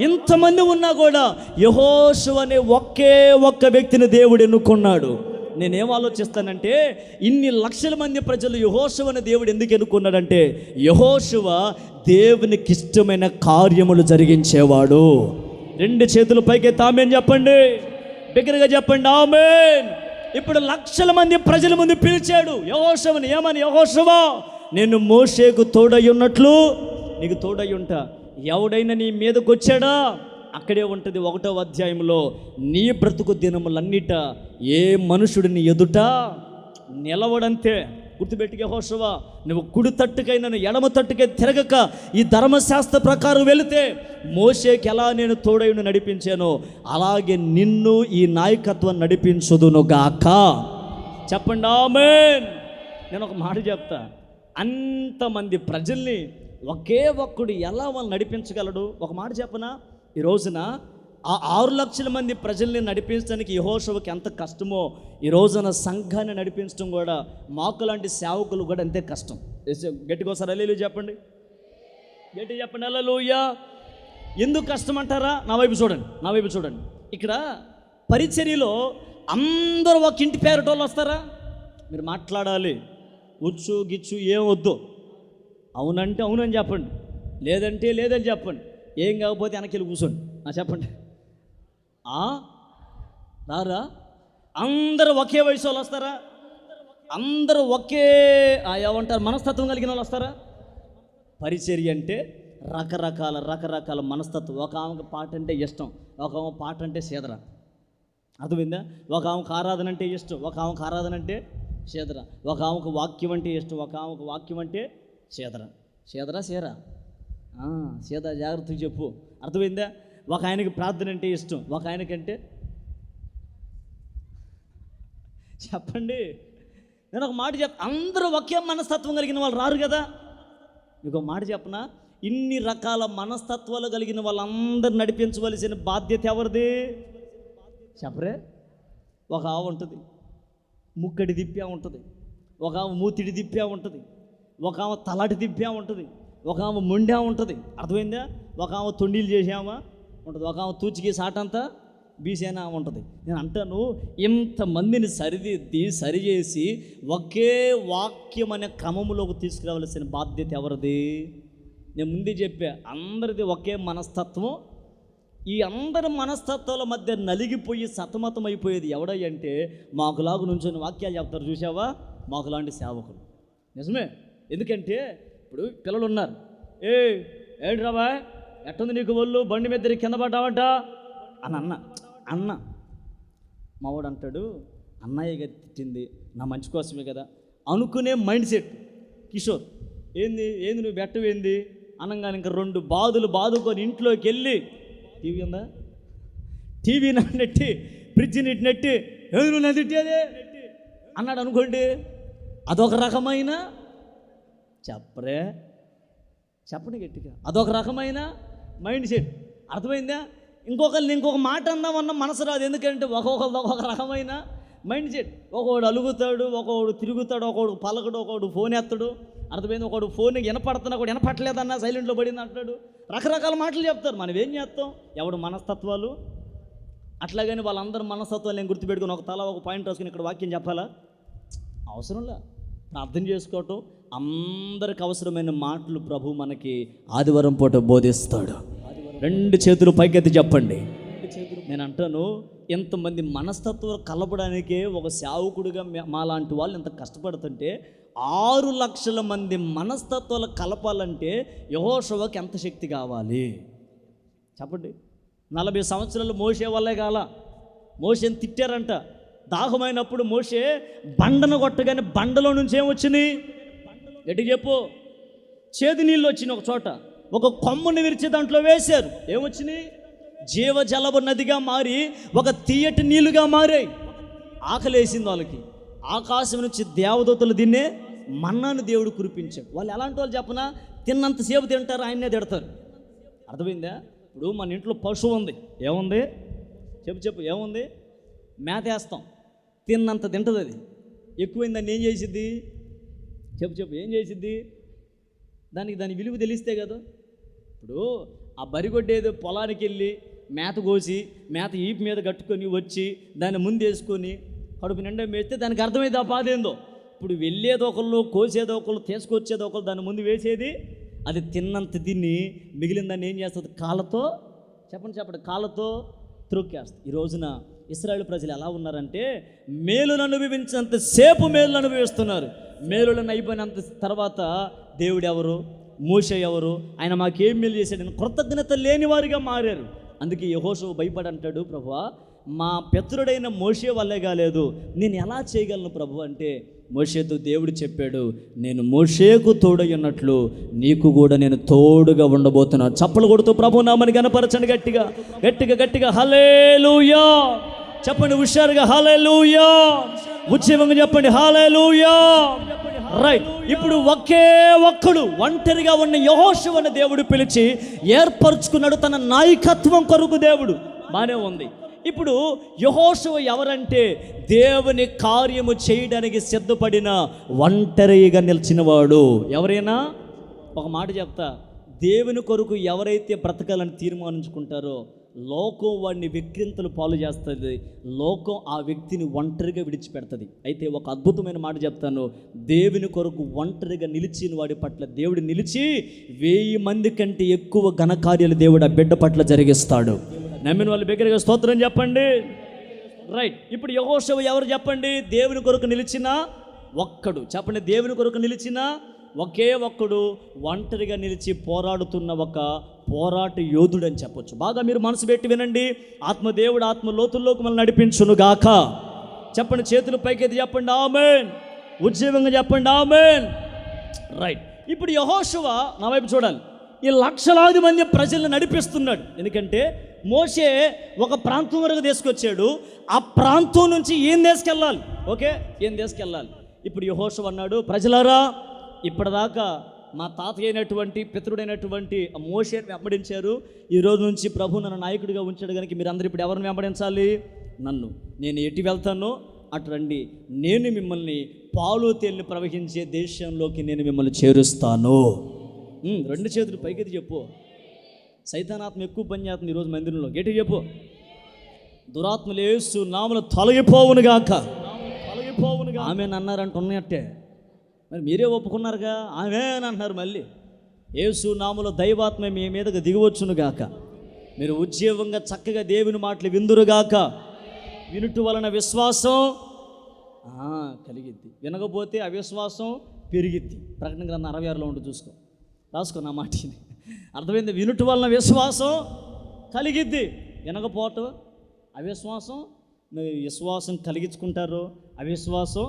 ఇంతమంది ఉన్నా కూడా యెహోషువ అనే ఒకే ఒక్క వ్యక్తిని దేవుడు ఎన్నుకున్నాడు. నేనేం ఆలోచిస్తానంటే, ఇన్ని లక్షల మంది ప్రజలు యెహోషువని దేవుడు ఎందుకు ఎన్నుకున్నాడంటే, యెహోషువ దేవునికి ఇష్టమైన కార్యములు జరిగించేవాడు. 2 చేతులు పైకి ఆమేన్ చెప్పండి, బిగ్గరగా చెప్పండి ఆమేన్. ఇప్పుడు లక్షల మంది ప్రజల ముందు పిలిచాడు యెహోషువని, ఏమని? యెహోషువ నేను మోషేకు తోడై ఉన్నట్లు నీకు తోడై ఉంటా. ఎవడైనా నీ మీదకి వచ్చాడా అక్కడే ఉంటుంది 1వ అధ్యాయంలో, నీ బ్రతుకు దినములన్నిట ఏ మనుషుడిని ఎదుట నిలవడంతే. గుర్తుపెట్టుకు యెహోషువ, నువ్వు కుడి తట్టుకైనా ఎడమ తట్టుకై తిరగక ఈ ధర్మశాస్త్ర ప్రకారం వెళితే మోషేకి ఎలా నేను తోడైన నడిపించానో అలాగే నిన్ను ఈ నాయకత్వం నడిపించుదును గాక. చెప్పండి ఆమేన్. నేను ఒక మాట చెప్తా, అంతమంది ప్రజల్ని ఒకే ఒక్కడు ఎలా వాళ్ళు నడిపించగలడు? ఒక మాట చెప్పనా, ఈ రోజున ఆ 6 లక్షల మంది ప్రజల్ని నడిపించడానికి యెహోషువకి ఎంత కష్టమో, ఈ రోజున సంఘాన్ని నడిపించడం కూడా మాకు లాంటి సేవకులు కూడా అంతే కష్టం. గట్టిగా ఒకసారి హల్లెలూయా చెప్పండి, గట్టిగా చెప్పండి హల్లెలూయా. ఎందుకు కష్టం అంటారా? నా వైపు చూడండి. ఇక్కడ పరిచర్యలో అందరూ ఒక ఇంటి పేరటోళ్ళు వస్తారా? మీరు మాట్లాడాలి, ఉచ్చు గిచ్చు ఏం వద్దు, అవునంటే అవునని చెప్పండి, లేదంటే లేదని చెప్పండి, ఏం కాకపోతే వెనకెళ్ళి కూర్చోండి. చెప్పండి, రారా? అందరూ ఒకే వయసు వాళ్ళు వస్తారా? అందరూ ఒకే ఏమంటారు మనస్తత్వం కలిగిన వాళ్ళు వస్తారా? పరిచర్య అంటే రకరకాల మనస్తత్వం. ఒక ఆమెకు పాట అంటే ఇష్టం, ఒక ఆమె పాట అంటే సేదర, అర్థమైందా? ఒక ఆమెకు ఆరాధన అంటే ఇష్టం, ఒక ఆమెకు ఆరాధన అంటే సేదర. ఒక ఆమెకు వాక్యం అంటే ఇష్టం, ఒక ఆమెకు వాక్యం అంటే సేదర. సేదరా సేరా సేద, జాగ్రత్తగా చెప్పు, అర్థమైందా? ఒక ఆయనకి ప్రార్థన అంటే ఇష్టం, ఒక ఆయనకంటే చెప్పండి. నేను ఒక మాట అందరూ ఒకే మనస్తత్వం కలిగిన వాళ్ళు రారు కదా. మీకు ఒక మాట చెప్పనా, ఇన్ని రకాల మనస్తత్వాలు కలిగిన వాళ్ళందరూ నడిపించవలసిన బాధ్యత ఎవరిది చెప్పరే? ఒక ఆవు ఉంటుంది, ముక్కడి దిప్పా ఉంటుంది, ఒక ఆమె మూతిడి దిప్పా ఉంటుంది, ఒక ఆమె తలాటి దిప్పా ఉంటుంది, ఒక ఆమె మొండా ఉంటుంది, అర్థమైందా? ఒక ఆమె తొండీలు చేసామా ఉంటుంది, ఒక ఆమె తూచికి సాటంతా బీసీ అయినా ఉంటుంది. నేను అంటాను, ఇంతమందిని సరిదిద్ది సరిచేసి ఒకే వాక్యం అనే క్రమంలోకి తీసుకురావాల్సిన బాధ్యత ఎవరిది? నేను ముందే చెప్పా, అందరిది ఒకే మనస్తత్వం. ఈ అందరి మనస్తత్వాల మధ్య నలిగిపోయి సతమతం అయిపోయేది ఎవడంటే మాకులాగా నుంచొని వాక్యాలు చెప్తారు చూసావా, మాకులాంటి సేవకులు. నిజమే. ఎందుకంటే ఇప్పుడు పిల్లలు ఉన్నారు, ఏంటి రాబా ఎట్టుంది నీకు ఒళ్ళు, బండి మీద తిరిగి కింద పడ్డావంట అని అన్న మావాడు అంటాడు, అన్నయ్యగా తిట్టింది నా మంచి కోసమే కదా అనుకునే మైండ్ సెట్. కిషోర్ ఏంది నువ్వు బెట్టవేంది అనగానే ఇంకా 2 బాదులు బాదుకొని ఇంట్లోకి వెళ్ళి టీవీ ఉందా, టీవీ నెట్టి ఫ్రిడ్జ్ నెట్టి నువ్వు నా తిట్టేదే అన్నాడు అనుకోండి, అదొక రకమైన చెప్పండి గట్టిగా, అదొక రకమైన మైండ్ సెట్. అర్థమైందా? ఇంకొక మాట అందామన్న మనసు రాదు. ఎందుకంటే ఒక్కొక్క రకమైన మైండ్ సెట్. ఒకడు అలుగుతాడు, ఒకడు తిరుగుతాడు, ఒకడు పలకడు, ఒకడు ఫోన్ ఎత్తాడు. అర్థమైంది? ఒకడు ఫోన్ వినపడుతున్నా కూడా వినపట్లేదన్నా సైలెంట్లో పడింది అంటాడు. రకరకాల మాటలు చెప్తారు. మనం ఏం చేస్తాం? ఎవడు మనస్తత్వాలు అట్లాగని వాళ్ళందరూ మనస్తత్వాలు నేను గుర్తుపెట్టుకుని ఒక తల ఒక పాయింట్ రాసుకుని ఇక్కడ వాక్యం చెప్పాలా? అవసరంలా. ప్రార్థన చేసుకోవటం, అందరికి అవసరమైన మాటలు ప్రభు మనకి ఆదివారం పూట బోధిస్తాడు. 2 చేతులు పైకెత్తి చెప్పండి. నేను అంటాను, ఎంతమంది మనస్తత్వాలు కలపడానికే ఒక సేవకుడిగా మాలాంటి వాళ్ళు ఎంత కష్టపడుతుంటే 6 లక్షల మంది మనస్తత్వాలు కలపాలంటే యెహోషువకి ఎంత శక్తి కావాలి చెప్పండి. 40 సంవత్సరాలు మోషే వల్లే కాల. మోషేని తిట్టారంట. దాహమైనప్పుడు మోషే బండను కొట్టగానే బండలో నుంచి ఏమొచ్చినాయి? ఎటు చెప్పు. చేదు నీళ్ళు వచ్చినాయి. ఒక చోట ఒక కొమ్మని విరిచి దాంట్లో వేశారు. ఏమొచ్చినాయి? జీవజలపు నదిగా మారి ఒక తీయటి నీళ్ళుగా మారాయి. ఆకలేసింది వాళ్ళకి. ఆకాశం నుంచి దేవదూతలు దీన్నే మన్నాను దేవుడు కురిపించాడు. వాళ్ళు ఎలాంటి వాళ్ళు చెప్పనా? తిన్నంతసేపు తింటారు, ఆయన్నే తిడతారు. అర్థమైందా? ఇప్పుడు మన ఇంట్లో పశువు ఉంది. ఏముంది? చెప్పు ఏముంది? మేత వేస్తాం, తిన్నంత తింటుంది. అది ఎక్కువైందని ఏం చేసిద్ది? చెప్పు ఏం చేసిద్ది? దాని విలువ తెలిస్తే కదా. ఇప్పుడు ఆ బరిగొడ్డేదో పొలానికి వెళ్ళి మేత కోసి మేత ఈపు మీద కట్టుకొని వచ్చి దాన్ని ముందు వేసుకొని కడుపు నిండా మేస్తే దానికి అర్థమైంది ఆ బాధ ఏందో. ఇప్పుడు వెళ్ళేది ఒకళ్ళు, కోసేది ఒకళ్ళు, తీసుకొచ్చేది ఒకళ్ళు, దాన్ని ముందు వేసేది. అది తిన్నంత తిని మిగిలిన దాన్ని ఏం చేస్తుంది? కాళ్ళతో చెప్పండి కాళ్ళతో త్రొక్కేస్తుంది. ఈ రోజున ఇశ్రాయేలు ప్రజలు ఎలా ఉన్నారంటే మేలును అనుభవించినంతసేపు మేలును అనుభవిస్తున్నారు. మేలులను అయిపోయినంత తర్వాత దేవుడు ఎవరు, మోషే ఎవరు, ఆయన మాకేం మేలు చేశాడని కృతజ్ఞత లేని వారిగా మారారు. అందుకే యెహోషువ భయపడి అంటాడు, ప్రభువా మా పితరుడైన మోషే వల్లే కాలేదు, నేను ఎలా చేయగలను ప్రభు అంటే మోషేతో దేవుడు చెప్పాడు, నేను మోషేకు తోడై ఉన్నట్లు నీకు కూడా నేను తోడుగా ఉండబోతున్నా. చప్పలు కొడుతూ ప్రభు నామని గణపరచండి. గట్టిగా హల్లెలూయా చెప్పండి. హుషారుగా హల్లెలూయా. ఉద్యమంగా చెప్పండి హల్లెలూయా. రైట్. ఇప్పుడు ఒక్కడు ఒంటరిగా ఉన్న యెహోషువను దేవుడు పిలిచి ఏర్పరచుకున్నాడు తన నాయకత్వం కొరకు. దేవుడు బానే ఉంది. ఇప్పుడు యెహోషువ ఎవరంటే దేవుని కార్యము చేయడానికి సిద్ధపడిన ఒంటరిగా నిలిచినవాడు. ఎవరైనా ఒక మాట చెప్తా, దేవుని కొరకు ఎవరైతే బ్రతకాలని తీర్మానించుకుంటారో లోకం వాడిని విక్రింతలు పాలు చేస్తుంది. లోకం ఆ వ్యక్తిని ఒంటరిగా విడిచిపెడుతుంది. అయితే ఒక అద్భుతమైన మాట చెప్తాను, దేవుని కొరకు ఒంటరిగా నిలిచిన వాడి పట్ల దేవుడు నిలిచి 1000 మంది కంటే ఎక్కువ ఘనకార్యాలు దేవుడు ఆ బిడ్డ పట్ల జరిగిస్తాడు. నమ్మిన వాళ్ళు బిగ్గరగా స్తోత్రం చెప్పండి. రైట్. ఇప్పుడు యెహోషువ ఎవరు చెప్పండి? దేవుని కొరకు నిలిచిన ఒక్కడు. చెప్పండి, దేవుని కొరకు నిలిచిన ఒకే ఒక్కడు, ఒంటరిగా నిలిచి పోరాడుతున్న ఒక పోరాట యోధుడు అని చెప్పొచ్చు. బాగా మీరు మనసు పెట్టి వినండి. ఆత్మదేవుడు ఆత్మ లోతుల్లోకి మనల్ని నడిపించును గాక. చెప్పండి, చేతులు పైకెత్తి చెప్పండి ఆమేన్. ఉజ్జీవంగా చెప్పండి ఆమేన్. రైట్. ఇప్పుడు యెహోషువ నా వైపు చూడాలి. ఈ లక్షలాది మంది ప్రజలను నడిపిస్తున్నాడు. ఎందుకంటే మోషే ఒక ప్రాంతం వరకు తీసుకొచ్చాడు. ఆ ప్రాంతం నుంచి ఏం తీసుకెళ్ళాలి? ఓకే, ఏం తీసుకెళ్ళాలి? ఇప్పుడు యెహోషువ అన్నాడు, ప్రజలారా ఇప్పటిదాకా మా తాతయ్య అయినటువంటి పితరుడైనటువంటి మోషేని వెంబడించారు. ఈ రోజు నుంచి ప్రభు నన్ను నాయకుడిగా ఉంచాడు కనుక మీరందరూ ఇప్పుడు ఎవరిని వెంబడించాలి? నన్ను. నేను ఎటు వెళ్తానో అటు రండి. నేను మిమ్మల్ని పాలు తేలిని ప్రవహించే దేశంలోకి నేను మిమ్మల్ని చేరుస్తాను. 2 చేతులు పైకెత్తి చెప్పు. సైతానాత్మ ఎక్కువ పని చేస్తుంది ఈరోజు మందిరంలో. గట్టిగా చెప్పు. దురాత్మలు యేసు నామములో తొలగిపోవునుగాక. ఆమెన్ అన్నారంట ఉన్నట్టే. మరి మీరే ఒప్పుకున్నారుగా, ఆమెన్ అంటున్నారు. మళ్ళీ యేసు నామములో దైవాత్మ మీ మీదకి దిగివచ్చునుగాక. మీరు ఉజ్జీవంగా చక్కగా దేవుని మాటలు విందురుగాక. వినుట వలన విశ్వాసం కలిగిద్ది, వినకపోతే అవిశ్వాసం పెరిగిద్ది. ప్రకటన గ్రంథం 66లో ఉంటుంది, చూసుకో, రాసుకో నా మాట. అర్థమైంది? వినుట వలన విశ్వాసం కలిగిద్ది, వినకపోవటం అవిశ్వాసం. మీరు విశ్వాసం కలిగించుకుంటారు, అవిశ్వాసం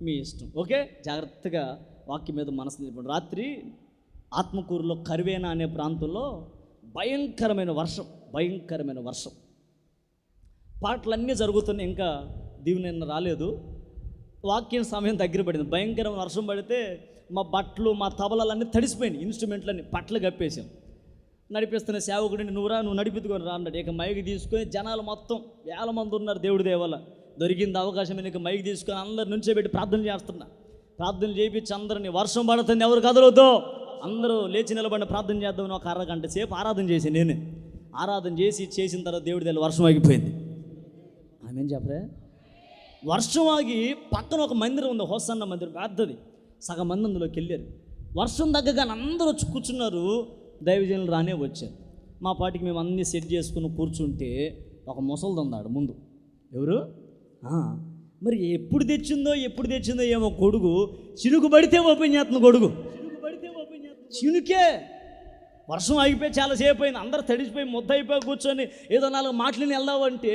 మీ ఇష్టం. ఓకే, జాగ్రత్తగా వాక్యం మీద మనసు నిలపండి. రాత్రి ఆత్మకూరులో కరివేనా అనే ప్రాంతంలో భయంకరమైన వర్షం, పాటలన్నీ జరుగుతున్నాయి. ఇంకా దీవెన నిన్న రాలేదు, వాక్యం సమయం దగ్గర పడింది. భయంకరమైన వర్షం పడితే మా బట్టలు, మా తబలలన్నీ తడిసిపోయినాయి, ఇన్స్ట్రుమెంట్లన్నీ పట్టలు కప్పేసాం. నడిపిస్తున్న సేవకుడిని నువ్వు నడిపిద్దుకొని రా అన్నాడు. ఇక మైక్ తీసుకొని జనాలు మొత్తం 1000 మంది ఉన్నారు. దేవుడి దేవల దొరికింది అవకాశం. ఇక మైక్ తీసుకొని అందరు నుంచే పెట్టి ప్రార్థన చేయించి అందరిని, వర్షం పడుతుంది ఎవరు కదలొద్దు, అందరూ లేచి నిలబడి ప్రార్థన చేద్దామని ఒక అరగంట సేపు ఆరాధన చేసి నేనే ఆరాధన చేసిన తర్వాత దేవుడి దగ్గర వర్షం ఆగిపోయింది. ఆమెను చెప్పరే, వర్షం ఆగి పక్కన ఒక మందిరం ఉంది, హోసన్న మందిరం, పెద్దది. సగం మంది అందులోకి వెళ్ళారు. వర్షం తగ్గగానే అందరూ వచ్చి కూర్చున్నారు. దైవజనులు రానే వచ్చారు. మా పాటికి మేము అన్నీ సెట్ చేసుకుని కూర్చుంటే ఒక ముసలిది ఉన్నాడు ముందు. ఎవరు? మరి ఎప్పుడు తెచ్చిందో ఏమో గొడుగు, చినుకు పడితే ఓపెన్ చేస్తుంది గొడుగు. చినుకే, వర్షం ఆగిపోయి చాలాసేపు అయింది. అందరూ తడిసిపోయి ముద్ద అయిపోయి కూర్చొని ఏదో 4 మాటలని వెళ్దామంటే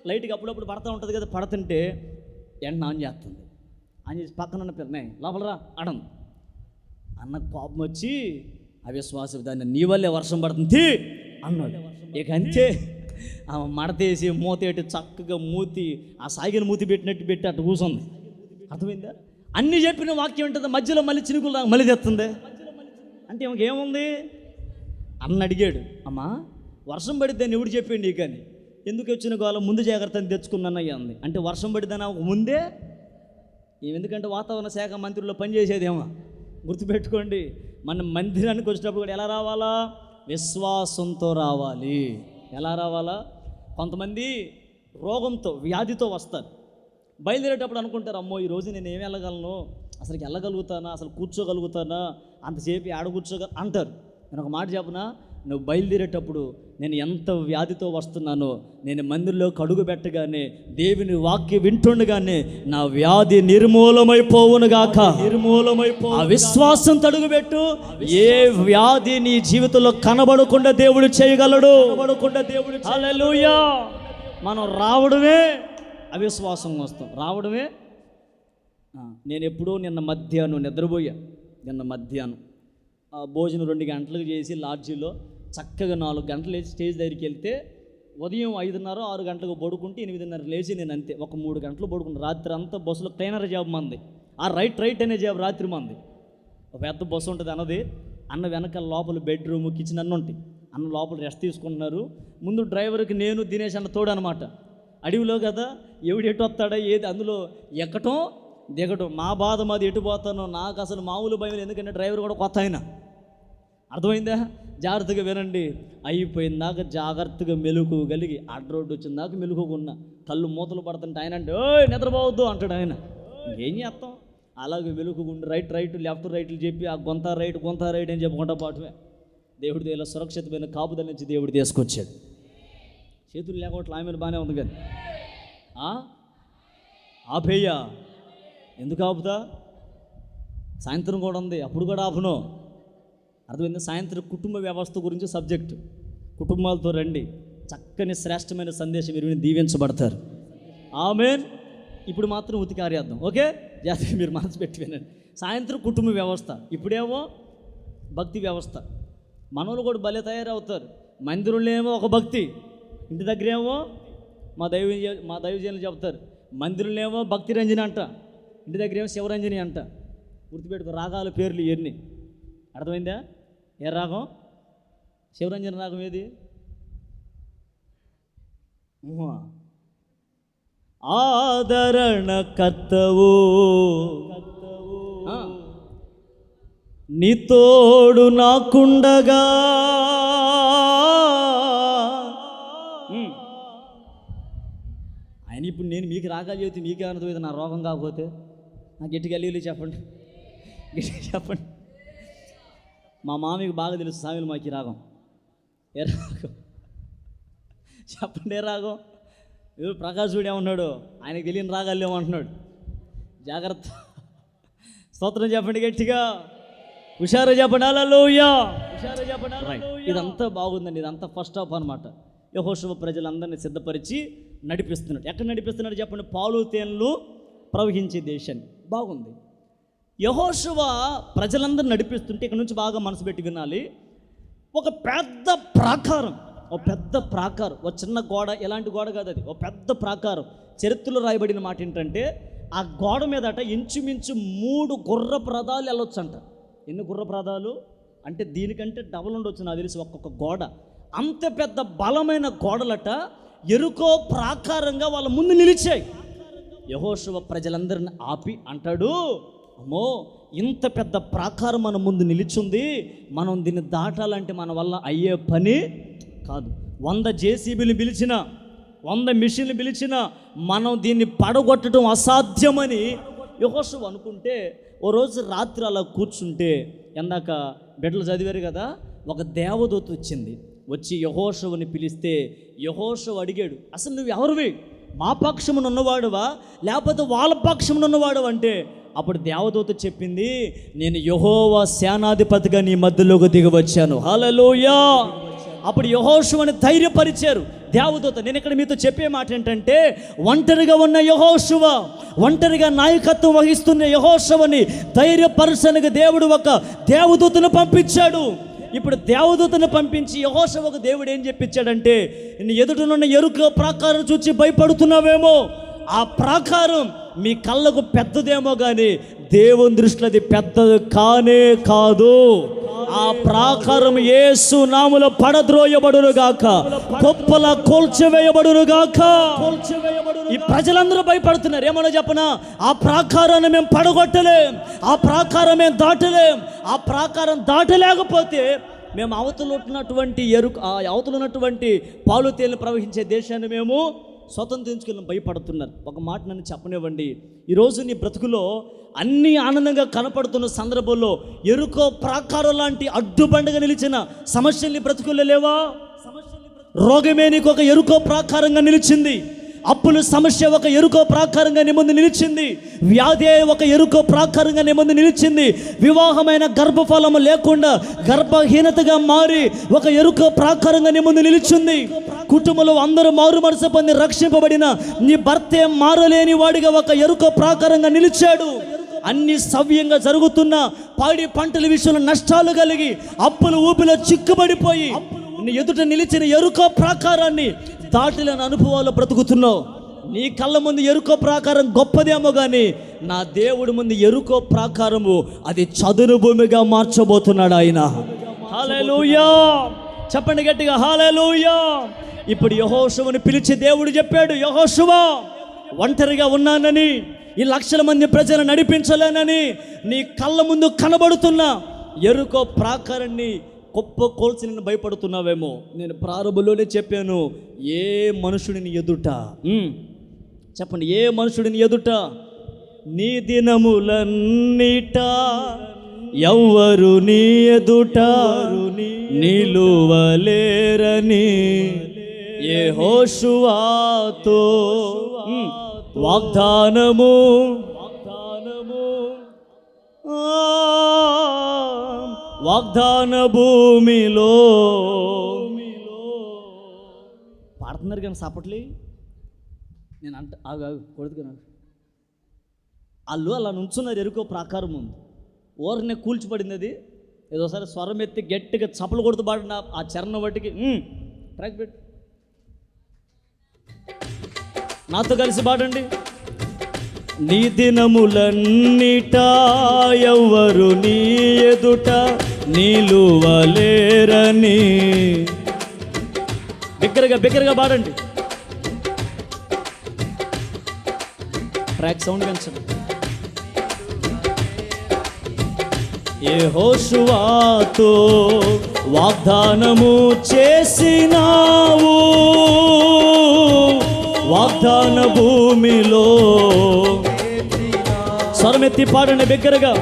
లైట్గా అప్పుడప్పుడు పడతా ఉంటుంది కదా, పడుతుంటే ఎండ ఆన్ చేస్తుంది. ఆన్ చేసి పక్కన ఉన్న పిల్లనే లోపలరా అడం అన్న కోపం వచ్చి, అవిశ్వాసం దాన్ని నీ వల్లే వర్షం పడుతుంది అన్నాడు. ఇక అంతే, ఆమె మడతేసి మూతేటి చక్కగా మూతి, ఆ సాగిన మూతి పెట్టినట్టు పెట్టి అట్టు కూర్చుంది. అర్థమైందా? అన్నీ చెప్పిన వాక్యం ఉంటుంది, మధ్యలో మళ్ళీ చినుకులు మళ్ళీ తెస్తుంది. అంటే ఏముంది అన్న అడిగాడు, అమ్మా వర్షం పడిద్దని ఎవడు చెప్పిండి కానీ ఎందుకు వచ్చిన కాలం ముందు జాగ్రత్తని తెచ్చుకున్నానయ్యా అంది. అంటే వర్షం పడిద్దని ముందే ఎందుకంటే వాతావరణ శాఖ మంత్రుల్లో పనిచేసేదేమో. గుర్తుపెట్టుకోండి, మన మందిరానికి వచ్చినప్పుడు కూడా ఎలా రావాలా? విశ్వాసంతో రావాలి. ఎలా రావాలా? కొంతమంది రోగంతో, వ్యాధితో వస్తారు. బయలుదేరేటప్పుడు అనుకుంటారు, అమ్మో ఈరోజు నేను ఏమి వెళ్ళగలను, అసలు వెళ్ళగలుగుతానా, అసలు కూర్చోగలుగుతానా, అంతసేపు ఆడ అంటారు. నేను ఒక మాట చెప్పనా, నువ్వు బయలుదేరేటప్పుడు నేను ఎంత వ్యాధితో వస్తున్నానో, నేను మందిరంలోకి అడుగు పెట్టగానే, దేవుని వాక్యం వింటుండగానే నా వ్యాధి నిర్మూలమైపోవునుగాక. ఆ విశ్వాసంతో అడుగుపెట్టు. ఏ వ్యాధి నీ జీవితంలో కనబడకుండా దేవుడు చేయగలడు. హల్లెలూయా. మనం రావడమే అవిశ్వాసం వస్తాం, రావడమే. నేను ఎప్పుడో నిన్న మధ్యాహ్నం నిద్రపోయా. భోజనం 2 గంటలకు చేసి లాడ్జీలో చక్కగా 4 గంటలు లేచి స్టేజ్ దగ్గరికి వెళ్తే ఉదయం 5:30, 6 గంటలకు పడుకుంటే 8:30 లేచి నేను అంతే ఒక 3 గంటలు పడుకున్నాను. రాత్రి అంతా బస్సులో క్లీనర్ జాబ్ మంది, ఆ రైట్ అనే జాబ్ రాత్రి మంది. ఒక పెద్ద బస్సు ఉంటుంది అన్నది, అన్న వెనకాల లోపల బెడ్రూమ్, కిచెన్ అన్నీ ఉంటాయి. అన్న లోపల రెస్ట్ తీసుకుంటున్నారు. ముందు డ్రైవర్కి నేను దినేష్ అన్న తోడు అనమాట. అడవిలో కదా, ఎవడు ఎటు వస్తాడా ఏది, అందులో ఎక్కటం దిగటం. మా బాధ మాది, ఎటు పోతానో నాకు అసలు మామూలు భయం. ఎందుకంటే డ్రైవర్ కూడా కొత్త ఆయన. అర్థమైందా? జాగ్రత్తగా వినండి. అయిపోయిందాక జాగ్రత్తగా మెలుకోగలిగి అడ్డ రోడ్డు వచ్చిందాక మెలుకోకున్నా, కళ్ళు మూతలు పడుతుంటే ఆయన అంటే ఓయ్ నిద్రపోవద్దు అంటాడు. ఆయన ఏం చేస్తాం, అలాగే వెలుగుకుండా రైట్ లెఫ్ట్లు చెప్పి ఆ గొంత రైట్ అని చెప్పుకుంటా పాటువే. దేవుడి దగ్గర సురక్షితమైన కాపుదల నుంచి దేవుడు తీసుకొచ్చాడు. చేతులు లేకపోతే ఆమె బాగానే ఉంది కానీ ఆపేయ్యా, ఎందుకు ఆపుతా? సాయంత్రం కూడా ఉంది, అప్పుడు కూడా ఆపును. అర్థమైంది? సాయంత్రం కుటుంబ వ్యవస్థ గురించి సబ్జెక్టు. కుటుంబాలతో రండి, చక్కని శ్రేష్టమైన సందేశం మీరు దీవించబడతారు. ఆమేన్. ఇప్పుడు మాత్రం ఉతికారేద్దాం, ఓకే? జాగ్రత్తగా మీరు మనసు పెట్టి వినండి. సాయంత్రం కుటుంబ వ్యవస్థ, ఇప్పుడేమో భక్తి వ్యవస్థ. మనోళ్ళు కూడా భలే తయారవుతారు. మందిరంలో ఏమో ఒక భక్తి, ఇంటి దగ్గర ఏమో మా దైవజనులు చెప్తారు, మందిరంలో ఏమో భక్తి రంజని అంట, ఇంటి దగ్గర ఏమో శివరంజని అంట. గుర్తుపెట్టుకో, రాగాల పేర్లు ఇవన్నీ. అర్థమైందా? ఏ రాగం? శివరంజన రాగం ఏది? ఆదరణ కర్తవు నీ తోడు నాకుండగా, ఇప్పుడు నేను మీకు రాగాలి చెబితే మీకే అర్థమైంది నా రోగం కాకపోతే. నాకు గట్టిగా వెళ్ళి చెప్పండి, గట్టిగా చెప్పండి. మా మామయ్యకి బాగా తెలుసు సామిలు మాకు ఈ రాగం. ఏ రాగం చెప్పండి, ఏ రాగం? ఎవరు ప్రకాశుడు ఏమన్నాడు, ఆయనకి తెలియని రాగాలు ఏమంటున్నాడు. జాగ్రత్త. స్తోత్రం చెప్పండి గట్టిగా, హుషారు చెప్పండి, హల్లెలూయా, హుషారు చెప్పండి. రైట్, ఇదంతా బాగుందండి. ఇదంతా ఫస్ట్ హాఫ్ అనమాట. యెహోషువ ప్రజలందరినీ సిద్ధపరిచి నడిపిస్తున్నాడు. ఎక్కడ నడిపిస్తున్నాడు చెప్పండి? పాలు తేనెలు ప్రవహించే దేశాన్ని. బాగుంది. యెహోషువ ప్రజలందరూ నడిపిస్తుంటే ఇక్కడ నుంచి బాగా మనసు పెట్టి వినాలి. ఒక పెద్ద ప్రాకారం, ఒక పెద్ద ప్రాకారం, ఒక చిన్న గోడ, ఎలాంటి గోడ కాదు అది, ఒక పెద్ద ప్రాకారం. చరిత్రలో రాయబడిన మాట ఏంటంటే ఆ గోడ మీదట ఇంచుమించు 3 గుర్రపు రథాలు వెళ్ళొచ్చంట. ఎన్ని గుర్రపు రథాలు అంటే దీనికంటే డబల్ ఉండొచ్చు నాకు తెలిసి ఒక్కొక్క గోడ. అంత పెద్ద బలమైన గోడలట ఎరుకో ప్రాకారంగా వాళ్ళ ముందు నిలిచాయి. యెహోషువ ప్రజలందరిని ఆపి అంటాడు, అమ్మో ఇంత పెద్ద ప్రాకారం మన ముందు నిలిచింది, మనం దీన్ని దాటాలంటే మన వల్ల అయ్యే పని కాదు. 100 జేసీబీలు పిలిచిన, 100 మిషన్లు పిలిచిన మనం దీన్ని పడగొట్టడం అసాధ్యమని యెహోషువ అనుకుంటే, ఓ రోజు రాత్రి అలా కూర్చుంటే, ఎందాక బిడ్డలు చదివారు కదా, ఒక దేవదూత వచ్చింది. వచ్చి యెహోషువని పిలిస్తే యెహోషువ అడిగాడు, అసలు నువ్వు ఎవరివి? మా పక్షమున ఉన్నవాడువా లేకపోతే వాళ్ళ పక్షమున ఉన్నవాడు అంటే, అప్పుడు దేవదూత చెప్పింది, నేను యెహోవా సేనాధిపతిగా నీ మధ్యలోకి దిగి వచ్చాను. హల్లెలూయా. అప్పుడు యెహోషువని ధైర్యపరిచారు దేవదూత. నేను ఇక్కడ మీతో చెప్పే మాట ఏంటంటే, ఒంటరిగా ఉన్న యెహోషువ, ఒంటరిగా నాయకత్వం వహిస్తున్న యెహోషువని ధైర్యపరచనగా దేవుడు ఒక దేవదూతను పంపించాడు. ఇప్పుడు దేవదూతను పంపించి యెహోషువకు దేవుడు ఏం చెప్పించాడంటే, నీ ఎదుటనున్న ఎరుక ప్రాకారం చూచి భయపడుతున్నావేమో, ఆ ప్రాకారం మీ కళ్ళకు పెద్దదేమో కానీ దేవుని దృష్టిలో అది పెద్దది కానే కాదు. ఆ ప్రాకారం యేసు నామములో పడద్రోయబడును గాక, గొప్పలా కూల్చివేయబడును గాక. ఈ ప్రజలందరూ భయపడుతున్నారు. ఏమన్నా చెప్పనా, ఆ ప్రాకారాన్ని మేము పడగొట్టలేం, ఆ ప్రాకారం మేము దాటలేం. ఆ ప్రాకారం దాటలేకపోతే మేము అవతల ఉన్నటువంటి పాలు తేనెలు ప్రవహించే దేశాన్ని మేము స్వతంత్రించుకెళ్ళి భయపడుతున్నారు. ఒక మాట నన్ను చెప్పనివ్వండి, ఈరోజు నీ బ్రతుకులో అన్నీ ఆనందంగా కనపడుతున్న సందర్భంలో ఎరుకో ప్రాకారం లాంటి అడ్డుబండగా నిలిచిన సమస్యల్ని బ్రతుకుల్లో లేవా? రోగమే నీకు ఒక ఎరుకో ప్రాకారంగా నిలిచింది, అప్పుల సమస్య ఒక ఎరుకో ప్రాకారంగా నీ ముందు నిలిచింది, వ్యాధి ఒక ఎరుకో ప్రాకారంగా నీ ముందు నిలిచింది, వివాహమైన గర్భఫలము లేకుండా గర్భహీనతగా మారి ఒక ఎరుకో ప్రాకారంగా నీ ముందు నిలిచింది. కుటుంబంలో అందరూ మారు మనసు పొంది రక్షింపబడిన నీ భర్తే మారలేని వాడిగా ఒక ఎరుకో ప్రాకారంగా నిలిచాడు. అన్ని సవ్యంగా జరుగుతున్న పాడి పంటల విషయంలో నష్టాలు కలిగి అప్పుల ఊపిలో చిక్కుబడిపోయి నీ ఎదుట నిలిచిన ఎరుకో ప్రాకారాన్ని దాటిలేని అనుభవాలు బ్రతుకుతున్నావు. నీ కళ్ళ ముందు ఎరుకో ప్రాకారం గొప్పదేమో కానీ నా దేవుడి ముందు ఎరుకో ప్రాకారము అది చదును భూమిగా మార్చబోతున్నాడు ఆయన. హల్లెలూయా. చెప్పండి గట్టిగా, హల్లెలూయా. ఇప్పుడు యెహోషువను పిలిచి దేవుడు చెప్పాడు, యెహోషువ ఒంటరిగా ఉన్నానని, ఈ లక్షల మంది ప్రజలు నడిపించలేనని, నీ కళ్ళ ముందు కనబడుతున్న ఎరుకో ప్రాకారాన్ని గొప్ప కోల్చి నిన్ను భయపడుతున్నావేమో. నేను ప్రారంభంలోనే చెప్పాను, ఏ మనుషుడిని ఎదుట, చెప్పండి, ఏ మనుషుడిని ఎదుట నీ దినములన్నిట ఎవ్వరు నీ ఎదుట నిలువలేరని యెహోషువతో వాగ్దానము వాగ్దాన భూమిలో పాడుతున్నారు కానీ సపట్లే. నేను ఆగు కొడుతున్నా. వాళ్ళు అలా నుంచున్నారు ఎరుకో ప్రాకారం ముందు, ఓరనే కూల్చిపడింది అది. ఏదోసారి స్వరం ఎత్తి గట్టిగా చప్పలు కొడుతూ పాడిన ఆ చరణం బట్టికి ట్రాక్ పెట్టు, నాతో కలిసి పాడండి. నీ దినములన్నిట ఎవ్వరు నీ ఎదుట నిలువలేరని. బిగ్గరగా పాడండి. ట్రాక్ సౌండ్ పెంచండి. యెహోషువతో వాగ్దానము చేసినావు, వాగ్దాన భూమిలో. స్వరమెత్తి పాడండి బిగ్గరగా,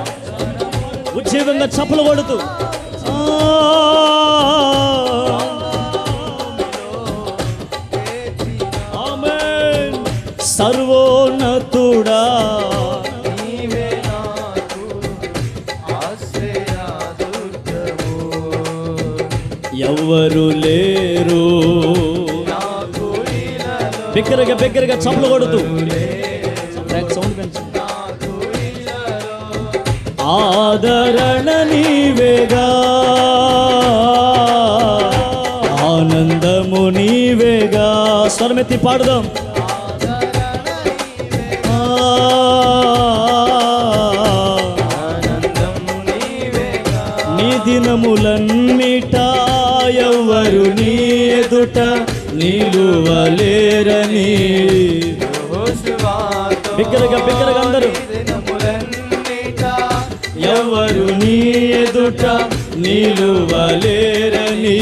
ఉజ్జీవంగా చప్పలు కొడుతూ. ఆమేన్. సర్వోన్నతుడా ఎవ్వరు లేరు. బిగ్గరగా బిగ్గరగా చప్పలు కొడుతూ సౌండ్ పెంచు. ఆదరణ నీవేగా, ఆనందము నీవేగా. స్వరమెత్తి పాడుదాం. నీ దినములన్నిట ఎవ్వరు నీ ఎదుట నిలువలేరని. బిగ్గరగా బిగ్గరగా అందరూ. ఎవరు నీ ఎదుట నిలువలేరని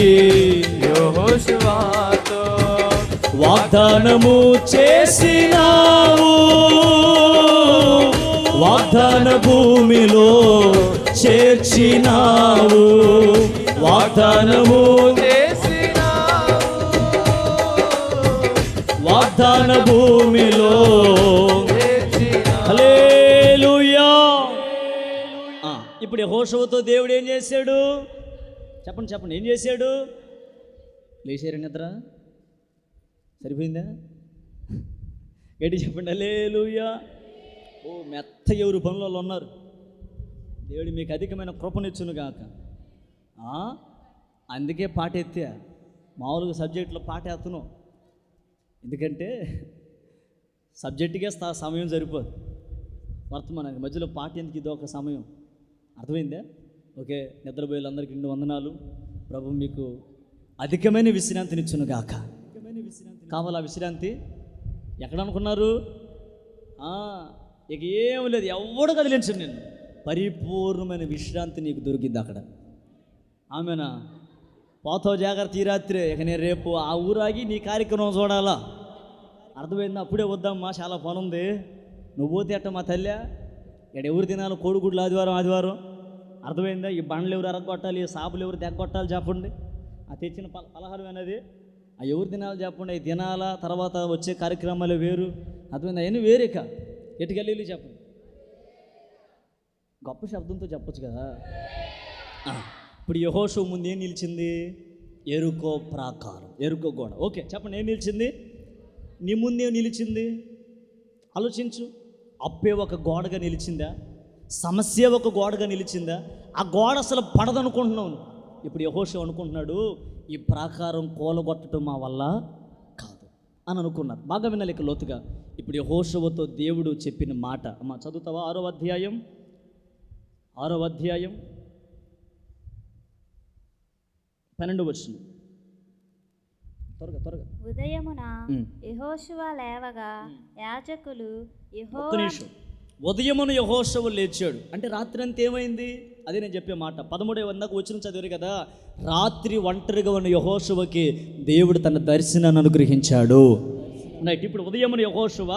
యెహోషువతో వాగ్దానము చేసినావు. వాగ్దాన భూమిలో చేర్చినావు. వాగ్దానము వాగ్దాన భూమిలో. హల్లెలూయా. ఇప్పుడు యెహోషువతో దేవుడు ఏం చేశాడు చెప్పండి చెప్పండి, ఏం చేశాడు? లేచారు నిద్ర సరిపోయిందా? గట్టి చెప్పండి హల్లెలూయా. ఓ మెత్త ఎవరు పనులలో ఉన్నారు. దేవుడు మీకు అధికమైన కృపనిచ్చును గాక. అందుకే పాట ఎత్తా. మామూలుగా సబ్జెక్టులో పాట ఎత్తను, ఎందుకంటే సబ్జెక్టుకే సమయం సరిపోదు. వర్తమానానికి మధ్యలో పాట ఎందుకు? ఇది ఒక సమయం. అర్థమైందా? ఓకే. నిద్రపోయేలందరికీ 2 వందనాలు. ప్రభు మీకు అధికమైన విశ్రాంతినిచ్చును గాక. కావాలా విశ్రాంతి? ఎక్కడ అనుకున్నారు? ఇక ఏం లేదు, ఎవడు కదిలించండి నేను. పరిపూర్ణమైన విశ్రాంతి నీకు దొరికింది అక్కడ. ఆమెనా? పోతావు జాగ్రత్త ఈ రాత్రి. ఇక నేను రేపు ఆ ఊరాగి నీ కార్యక్రమం చూడాలా. అర్థమైందా? అప్పుడే వద్దామ్మా, చాలా పని ఉంది. నువ్వు పోతే అట్ట మా తల్లి ఇక్కడ ఎవరు తినాలి? కోడిగుడ్లు ఆదివారం. అర్థమైందా? ఈ బండ్లు ఎవరు అరగొట్టాలి, ఈ సాపులు ఎవరు తెగొట్టాలి చెప్పండి. ఆ తెచ్చిన పలహారం అనేది ఆ ఎవరు తినాలి చెప్పండి. అవి తినాలా, తర్వాత వచ్చే కార్యక్రమాలు వేరు. అర్థమైందా? అవన్నీ వేరేక ఎటుకెళ్ళి చెప్పండి. గొప్ప శబ్దంతో చెప్పొచ్చు కదా. ఇప్పుడు యెహోషువ ముందు ఏం నిలిచింది? ఎరుకో ప్రాకారం, ఎరుకో గోడ. ఓకే చెప్పండి, ఏం నిలిచింది? నీ ముందేం నిలిచింది? ఆలోచించు. అప్పే ఒక గోడగా నిలిచిందా? సమస్య ఒక గోడగా నిలిచిందా? ఆ గోడ అసలు పడదనుకుంటున్నావు. ఇప్పుడు యెహోషువ అనుకుంటున్నాడు, ఈ ప్రాకారం కూలగొట్టడం మా వల్ల కాదు అని అనుకున్నారు. బాగా వినాలి ఇక లోతుగా. ఇప్పుడు యెహోషువతో దేవుడు చెప్పిన మాట అమ్మ చదువుతావా? 6వ అధ్యాయం 12వ వచనం. త్వరగా. ఉదయమున యెహోషువ లేవగా యాజకులు ఉదయమున యెహోషువ లేచాడు. అంటే రాత్రి అంతా ఏమైంది? అదే నేను చెప్పే మాట. 13వ వచనం వచ్చిన చదివారు కదా. రాత్రి ఒంటరిగా ఉన్న యెహోషువకి దేవుడు తన దర్శనాన్ని అనుగ్రహించాడు. రైట్. ఇప్పుడు ఉదయమున యెహోషువ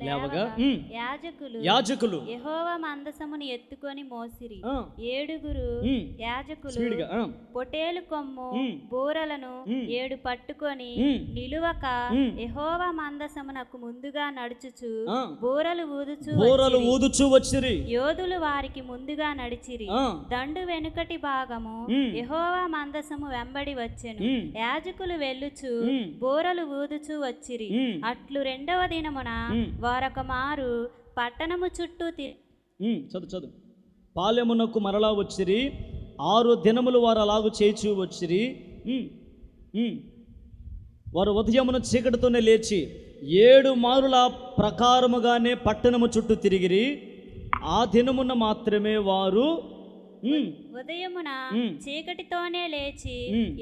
లేవగా యాజకులు యెహోవా మందసమును ఎత్తుకొని మోసిరి. 7 యాజకులు పొటేలు కొమ్ము బూరలను 7 పట్టుకొని నిలువక యెహోవా మందసమునకు ముందుగా నడుచుచు బూరలు ఊదుచు వచ్చిరి. యోధులు వారికి ముందుగా నడిచిరి. దండు వెనుకటి భాగము యెహోవా మందసము వెంబడి వచ్చెను. యాజకులు వెళ్ళుచు బూరలు ఊదుచు వచ్చిరి. అట్లు 2వ దినమున వారొక మారు పట్టణము చుట్టూ చదువు. పాలెమునకు మరలా వచ్చిరి. 6 దినములు వారు అలాగు చేయిచూ వచ్చిరి. వారు ఉదయమున చీకటితోనే లేచి 7 మారుల ప్రకారముగానే పట్టణము చుట్టూ తిరిగిరి. ఆ దినమున మాత్రమే వారు ఉదయమున చీకటితోనే లేచి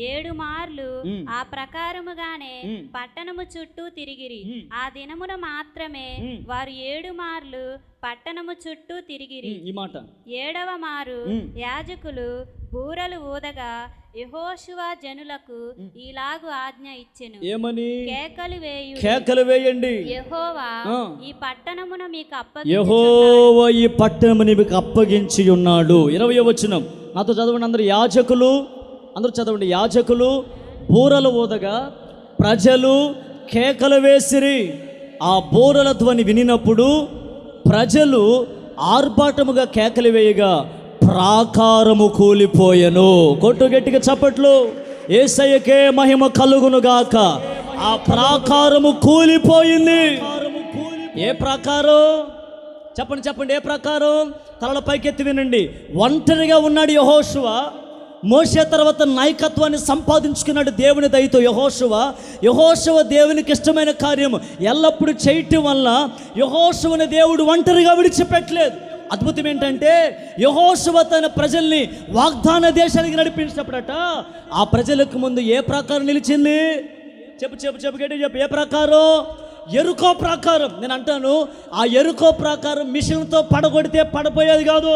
7 మార్లు ఆ ప్రకారముగానే పట్టణము చుట్టూ తిరిగిరి. ఆ దినమున మాత్రమే వారు 7 మార్లు పట్టణము చుట్టూ తిరిగిరి. ఈ మాట 7వ మారు యాజకులు బూరలు ఊదగా యెహోషువ జనులకు ఇలాగు ఆజ్ఞ ఇచ్చెను, ఏమని? కేకలు వేయండి. యెహోవా ఈ పట్టణమును మీకు యెహోవా ఈ పట్టణమును మీకు అప్పగించి ఉన్నాడు. 20వ వచనం నాతో చదవండి అందరూ. అందరూ చదవండి. యాజకులు బూరలు ఊదగా ప్రజలు కేకలు వేసిరి. ఆ బూరల ధ్వని వినినప్పుడు ప్రజలు ఆర్భాటముగా కేకలు వేయగా ప్రాకారము కూలిపోయెను. కొట్టు గట్టిగా చప్పట్లు. యేసయ్యకే మహిమ కలుగును గాక. ఆ ప్రాకారము కూలిపోయింది. ఏ ప్రాకారం? చెప్పండి ఏ ప్రాకారం? తలల పైకెత్తి వినండి. ఒంటరిగా ఉన్నాడు యెహోషువ. మోషే తర్వాత నాయకత్వాన్ని సంపాదించుకున్నాడు దేవుని దయతో. యెహోషువ దేవునికి ఇష్టమైన కార్యము ఎల్లప్పుడూ చేయటం వల్ల యెహోషువని దేవుడు ఒంటరిగా విడిచిపెట్టలేదు. అద్భుతం ఏంటంటే యెహోషువ తన ప్రజల్ని వాగ్దాన దేశానికి నడిపించినప్పుడట ఆ ప్రజలకు ముందు ఏ ప్రాకారం నిలిచింది? చెప్పు గట్టి చెప్పు. ఏ ప్రాకారం? ఎరుకో ప్రాకారం. నేను అంటాను, ఆ ఎరుకో ప్రాకారం మిషన్తో పడగొడితే పడిపోయేది కాదు,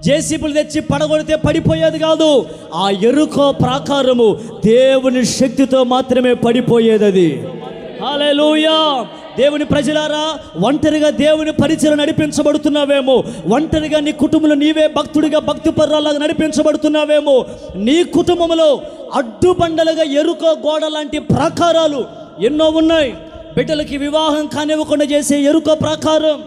జేసీబీలు తెచ్చి పడగొడితే పడిపోయేది కాదు. ఆ ఎరుకో ప్రాకారము దేవుని శక్తితో మాత్రమే పడిపోయేది. అది హల్లెలూయా. దేవుని ప్రజలారా, ఒంటరిగా దేవుని పరిచయం నడిపించబడుతున్నావేమో, ఒంటరిగా నీ కుటుంబంలో నీవే భక్తుడిగా భక్తిపరులాగా నడిపించబడుతున్నావేమో, నీ కుటుంబంలో అడ్డుబండలుగా ఎరుకో గోడ లాంటి ప్రాకారాలు ఎన్నో ఉన్నాయి. బిడ్డలకి వివాహం కానివ్వకుండా చేసే ఎరుకో ప్రాకారం,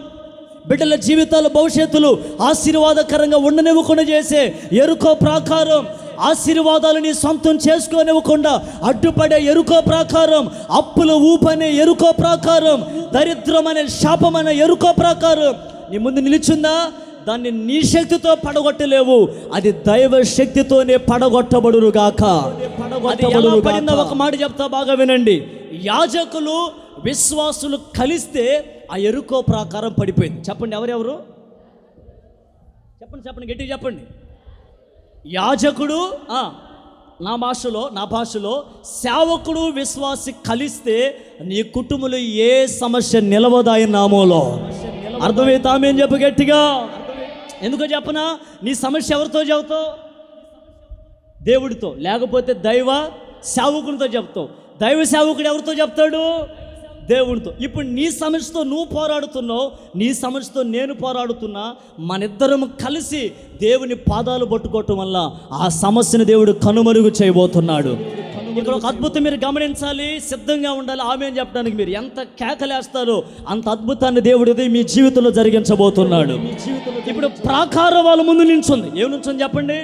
బిడ్డల జీవితాల భవిష్యత్తులు ఆశీర్వాదకరంగా ఉండనివ్వకుండా చేసే ఎరుకో ప్రాకారం, ఆశీర్వాదాలని సొంతం చేసుకోనివ్వకుండా అడ్డుపడే ఎరుకో ప్రాకారం, అప్పుల ఊపనే ఎరుకో ప్రాకారం, దరిద్రం అనే శాపమనే ఎరుకో ప్రాకారం నీ ముందు నిలిచిందా? దాన్ని నీ శక్తితో పడగొట్టలేవు, అది దైవ శక్తితోనే పడగొట్టబడును గాక. ఒక మాట చెప్తా, బాగా వినండి. యాజకులు విశ్వాసులు కలిస్తే ఆ ఎరుకో ప్రాకారం పడిపోయింది. చెప్పండి ఎవరెవరు? చెప్పండి గట్టిగా చెప్పండి. యాజకుడు, నా భాషలో సేవకుడు విశ్వాసి కలిస్తే నీ కుటుంబంలో ఏ సమస్య నిలవదాయి నామోలో. అర్థమైతే ఆమె చెప్పు గట్టిగా. ఎందుకో చెప్పనా? నీ సమస్య ఎవరితో చెబుతావు? దేవుడితో, లేకపోతే దైవ సేవకునితో చెప్తావు. దైవ సేవకుడు ఎవరితో చెప్తాడు? దేవుడితో. ఇప్పుడు నీ సమస్యతో నువ్వు పోరాడుతున్నావు, నీ సమస్యతో నేను పోరాడుతున్నా. మనిద్దరం కలిసి దేవుని పాదాలు పట్టుకోవటం వల్ల ఆ సమస్యను దేవుడు కనుమరుగు చేయబోతున్నాడు. ఇక్కడ ఒక అద్భుతం మీరు గమనించాలి, సిద్ధంగా ఉండాలి. ఆమె చెప్పడానికి మీరు ఎంత కేకలేస్తారో అంత అద్భుతాన్ని దేవుడిది మీ జీవితంలో జరిగించబోతున్నాడు. ఇప్పుడు ప్రాకారం వాళ్ళ ముందు నించుంది. ఏమి నించుంది చెప్పండి,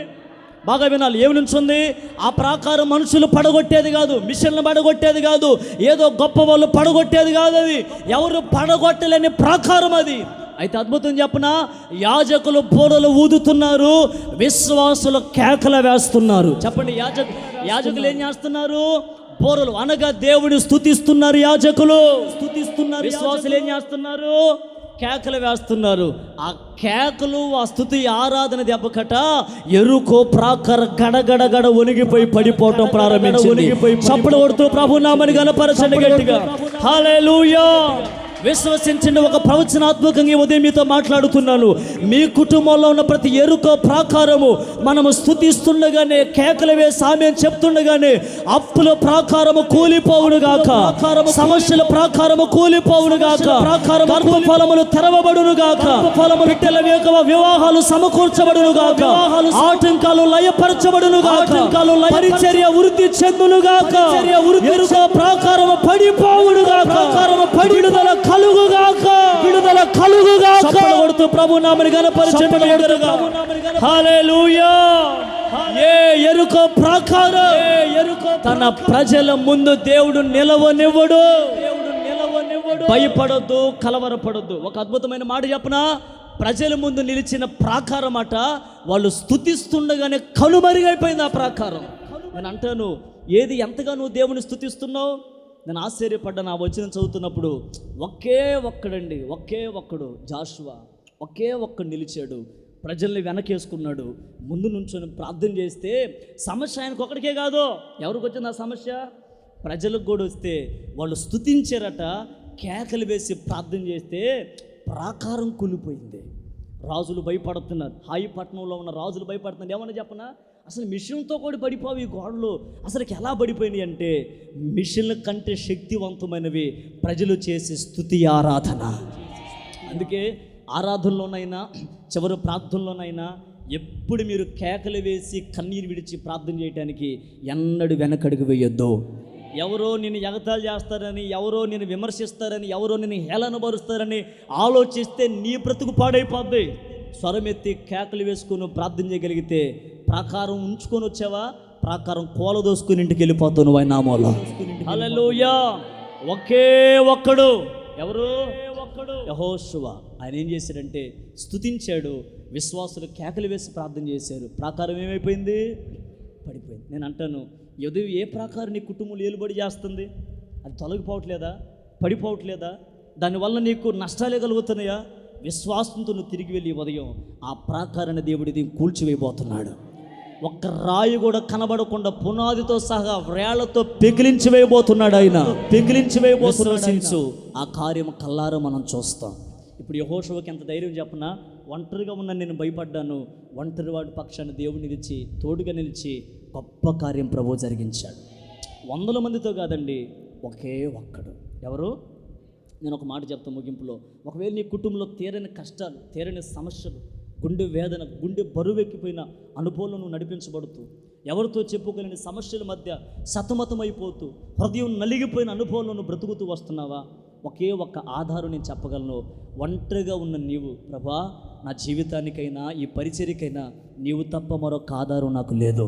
బాగా వినాలి. ఏమి నించుంది? ఆ ప్రాకారం మనుషులు పడగొట్టేది కాదు, మిషన్లు పడగొట్టేది కాదు, ఏదో గొప్ప వాళ్ళు పడగొట్టేది కాదు. అది ఎవరు పడగొట్టలేని ప్రాకారం అది. అయితే అద్భుతం చెప్పనా, యాజకులు బూరలు ఊదుతున్నారు, విశ్వాసులు కేకలు వేస్తున్నారు. చెప్పండి, యాజకులు ఏం చేస్తున్నారు? బూరలు అనగా దేవుని స్తుతిస్తున్నారు. యాజకులు స్తుతిస్తున్నారు, విశ్వాసులు ఏం చేస్తున్నారు? కేకలు వేస్తున్నారు. ఆ కేకలు, ఆ స్తుతి ఆరాధన దెబ్బకట ఎరుకో ప్రాకార గడగడగడ ఒనిగిపోయి పడిపోవటం ప్రారంభించింది. చప్పుడు కొడుతూ ప్రభు నామని గణపరచండి గట్టిగా. హల్లెలూయా. విశ్వసించండి, ఒక ప్రవచనాత్మకంగా ఉదయం మీతో మాట్లాడుతున్నాను. మీ కుటుంబంలో ఉన్న ప్రతి ఎరుకో ప్రాకారము మనము స్తుతిస్తుండగానే, కేకలు వేసి ఆమె చెప్తుండగానే అప్పుల ప్రాకారము కూలిపోవును గాక, సమస్యల ప్రాకారము కూలిపోవును గాక, గర్భ ఫలములు తెరవబడును గాక, బిడ్డల వివాహాలు సమకూర్చబడును గాక, ఆటంకాలు లయపరచబడును గాక, పరిచర్య వృద్ధి చెందును గాక, ఎరుకో ప్రాకారము పడిపోవును గాక, విడుదల కలుగుగాక, విడుదల కలుగుగాక. కొడుతూ ప్రభు నామని గణపరచండి. హల్లెలూయా. ఏ ఎరుకో ప్రాకారం తన ప్రజల ముందు దేవుడు నిలవనివ్వడు. భయపడొద్దు, కలవరపడొద్దు. ఒక అద్భుతమైన మాట చెప్పనా, ప్రజల ముందు నిలిచిన ప్రాకారం అట వాళ్ళు స్తుతిస్తుండగానే కనుమరుగైపోయింది ఆ ప్రాకారం. నేను అంటాను, ఏది ఎంతగా నువ్వు దేవుని స్తుతిస్తున్నావు? నేను ఆశ్చర్యపడ్డాను ఆ వచనం చదువుతున్నప్పుడు. ఒకే ఒక్కడు జాషువా, ఒకే ఒక్కడు నిలిచాడు, ప్రజల్ని వెనకేసుకున్నాడు, ముందు నుంచొని ప్రార్థన చేస్తే సమస్య ఆయనకు ఒకటికే కాదు. ఎవరికి వచ్చింది ఆ సమస్య? ప్రజలకు కూడా వస్తే వాళ్ళు స్తుతించారట, కేకలు వేసి ప్రార్థన చేస్తే ప్రాకారం కూలిపోయింది. రాజులు భయపడుతున్నారు, హాయి పట్టణంలో ఉన్న రాజులు భయపడుతున్నారు. ఏమన్నా చెప్పనా, అసలు మిషన్తో కూడా పడిపోవు ఈ గోడలు. అసలుకి ఎలా పడిపోయినాయి అంటే మిషన్ల కంటే శక్తివంతమైనవి ప్రజలు చేసే స్తుతి ఆరాధన. అందుకే ఆరాధనలోనైనా చివరి ప్రార్థనలోనైనా ఎప్పుడు మీరు కేకలు వేసి కన్నీరు విడిచి ప్రార్థన చేయడానికి ఎన్నడూ వెనకడుగు వేయొద్దు. ఎవరో నిన్ను ఎగతాళి చేస్తారని, ఎవరో నిన్ను విమర్శిస్తారని, ఎవరో నిన్ను హేళనపరుస్తారని ఆలోచిస్తే నీ బ్రతుకు పాడైపోద్ది. స్వరమెత్తి కేకలు వేసుకుని ప్రార్థన చేయగలిగితే ప్రాకారం ఉంచుకొని వచ్చావా, ప్రాకారం కోలదోసుకుని ఇంటికి వెళ్ళిపోతావు నువ్వు ఆయన నామములో. హల్లెలూయా. ఒకే ఒక్కడు, ఎవరు? యెహోషువ. ఆయన ఏం చేశాడంటే స్తుతించాడు, విశ్వాసులు కేకలు వేసి ప్రార్థన చేశారు, ప్రాకారం ఏమైపోయింది? పడిపోయింది. నేను అంటాను, ఏ ప్రాకారం నీ కుటుంబంలో ఏలుబడి చేస్తుంది? అది తొలగిపోవట్లేదా? పడిపోవట్లేదా? దానివల్ల నీకు నష్టాలే కలుగుతున్నాయా? విశ్వాసంతో నువ్వు తిరిగి వెళ్ళి ఉదయం ఆ ప్రాకారాన్ని దేవుడిది కూల్చివేయబోతున్నాడు. ఒక్క రాయి కూడా కనబడకుండా పునాదితో సహా వేళ్లతో పెగిలించి వేయబోతున్నాడు ఆయన. పెగిలించి వేయబోతున్నాడు. ఆ కార్యం కల్లారా మనం చూస్తాం. ఇప్పుడు యెహోషువకి ఎంత ధైర్యం చెప్పనా? ఒంటరిగా ఉన్న నేను భయపడ్డాను, ఒంటరి వాడి పక్షాన్ని దేవుడు నిలిచి తోడుగా నిలిచి గొప్ప కార్యం ప్రభువు జరిగించాడు. 100 మందితో కాదండి, ఒకే ఒక్కడు. ఎవరు? నేను ఒక మాట చెప్తాను ముగింపులో. ఒకవేళ నీ కుటుంబంలో తీరని కష్టాలు, తీరని సమస్యలు, గుండె వేదన, గుండె బరువెక్కిపోయిన అనుభవంలో నువ్వు నడిపించబడుతూ, ఎవరితో చెప్పుకోలేని సమస్యల మధ్య సతమతమైపోతూ, హృదయం నలిగిపోయిన అనుభవంలో నువ్వు బ్రతుకుతూ వస్తున్నావా? ఒకే ఒక్క ఆధారం నేను చెప్పగలను. ఒంటరిగా ఉన్న నీవు, ప్రభా నా జీవితానికైనా ఈ పరిచర్యకైనా నీవు తప్ప మరొక ఆధారం నాకు లేదు.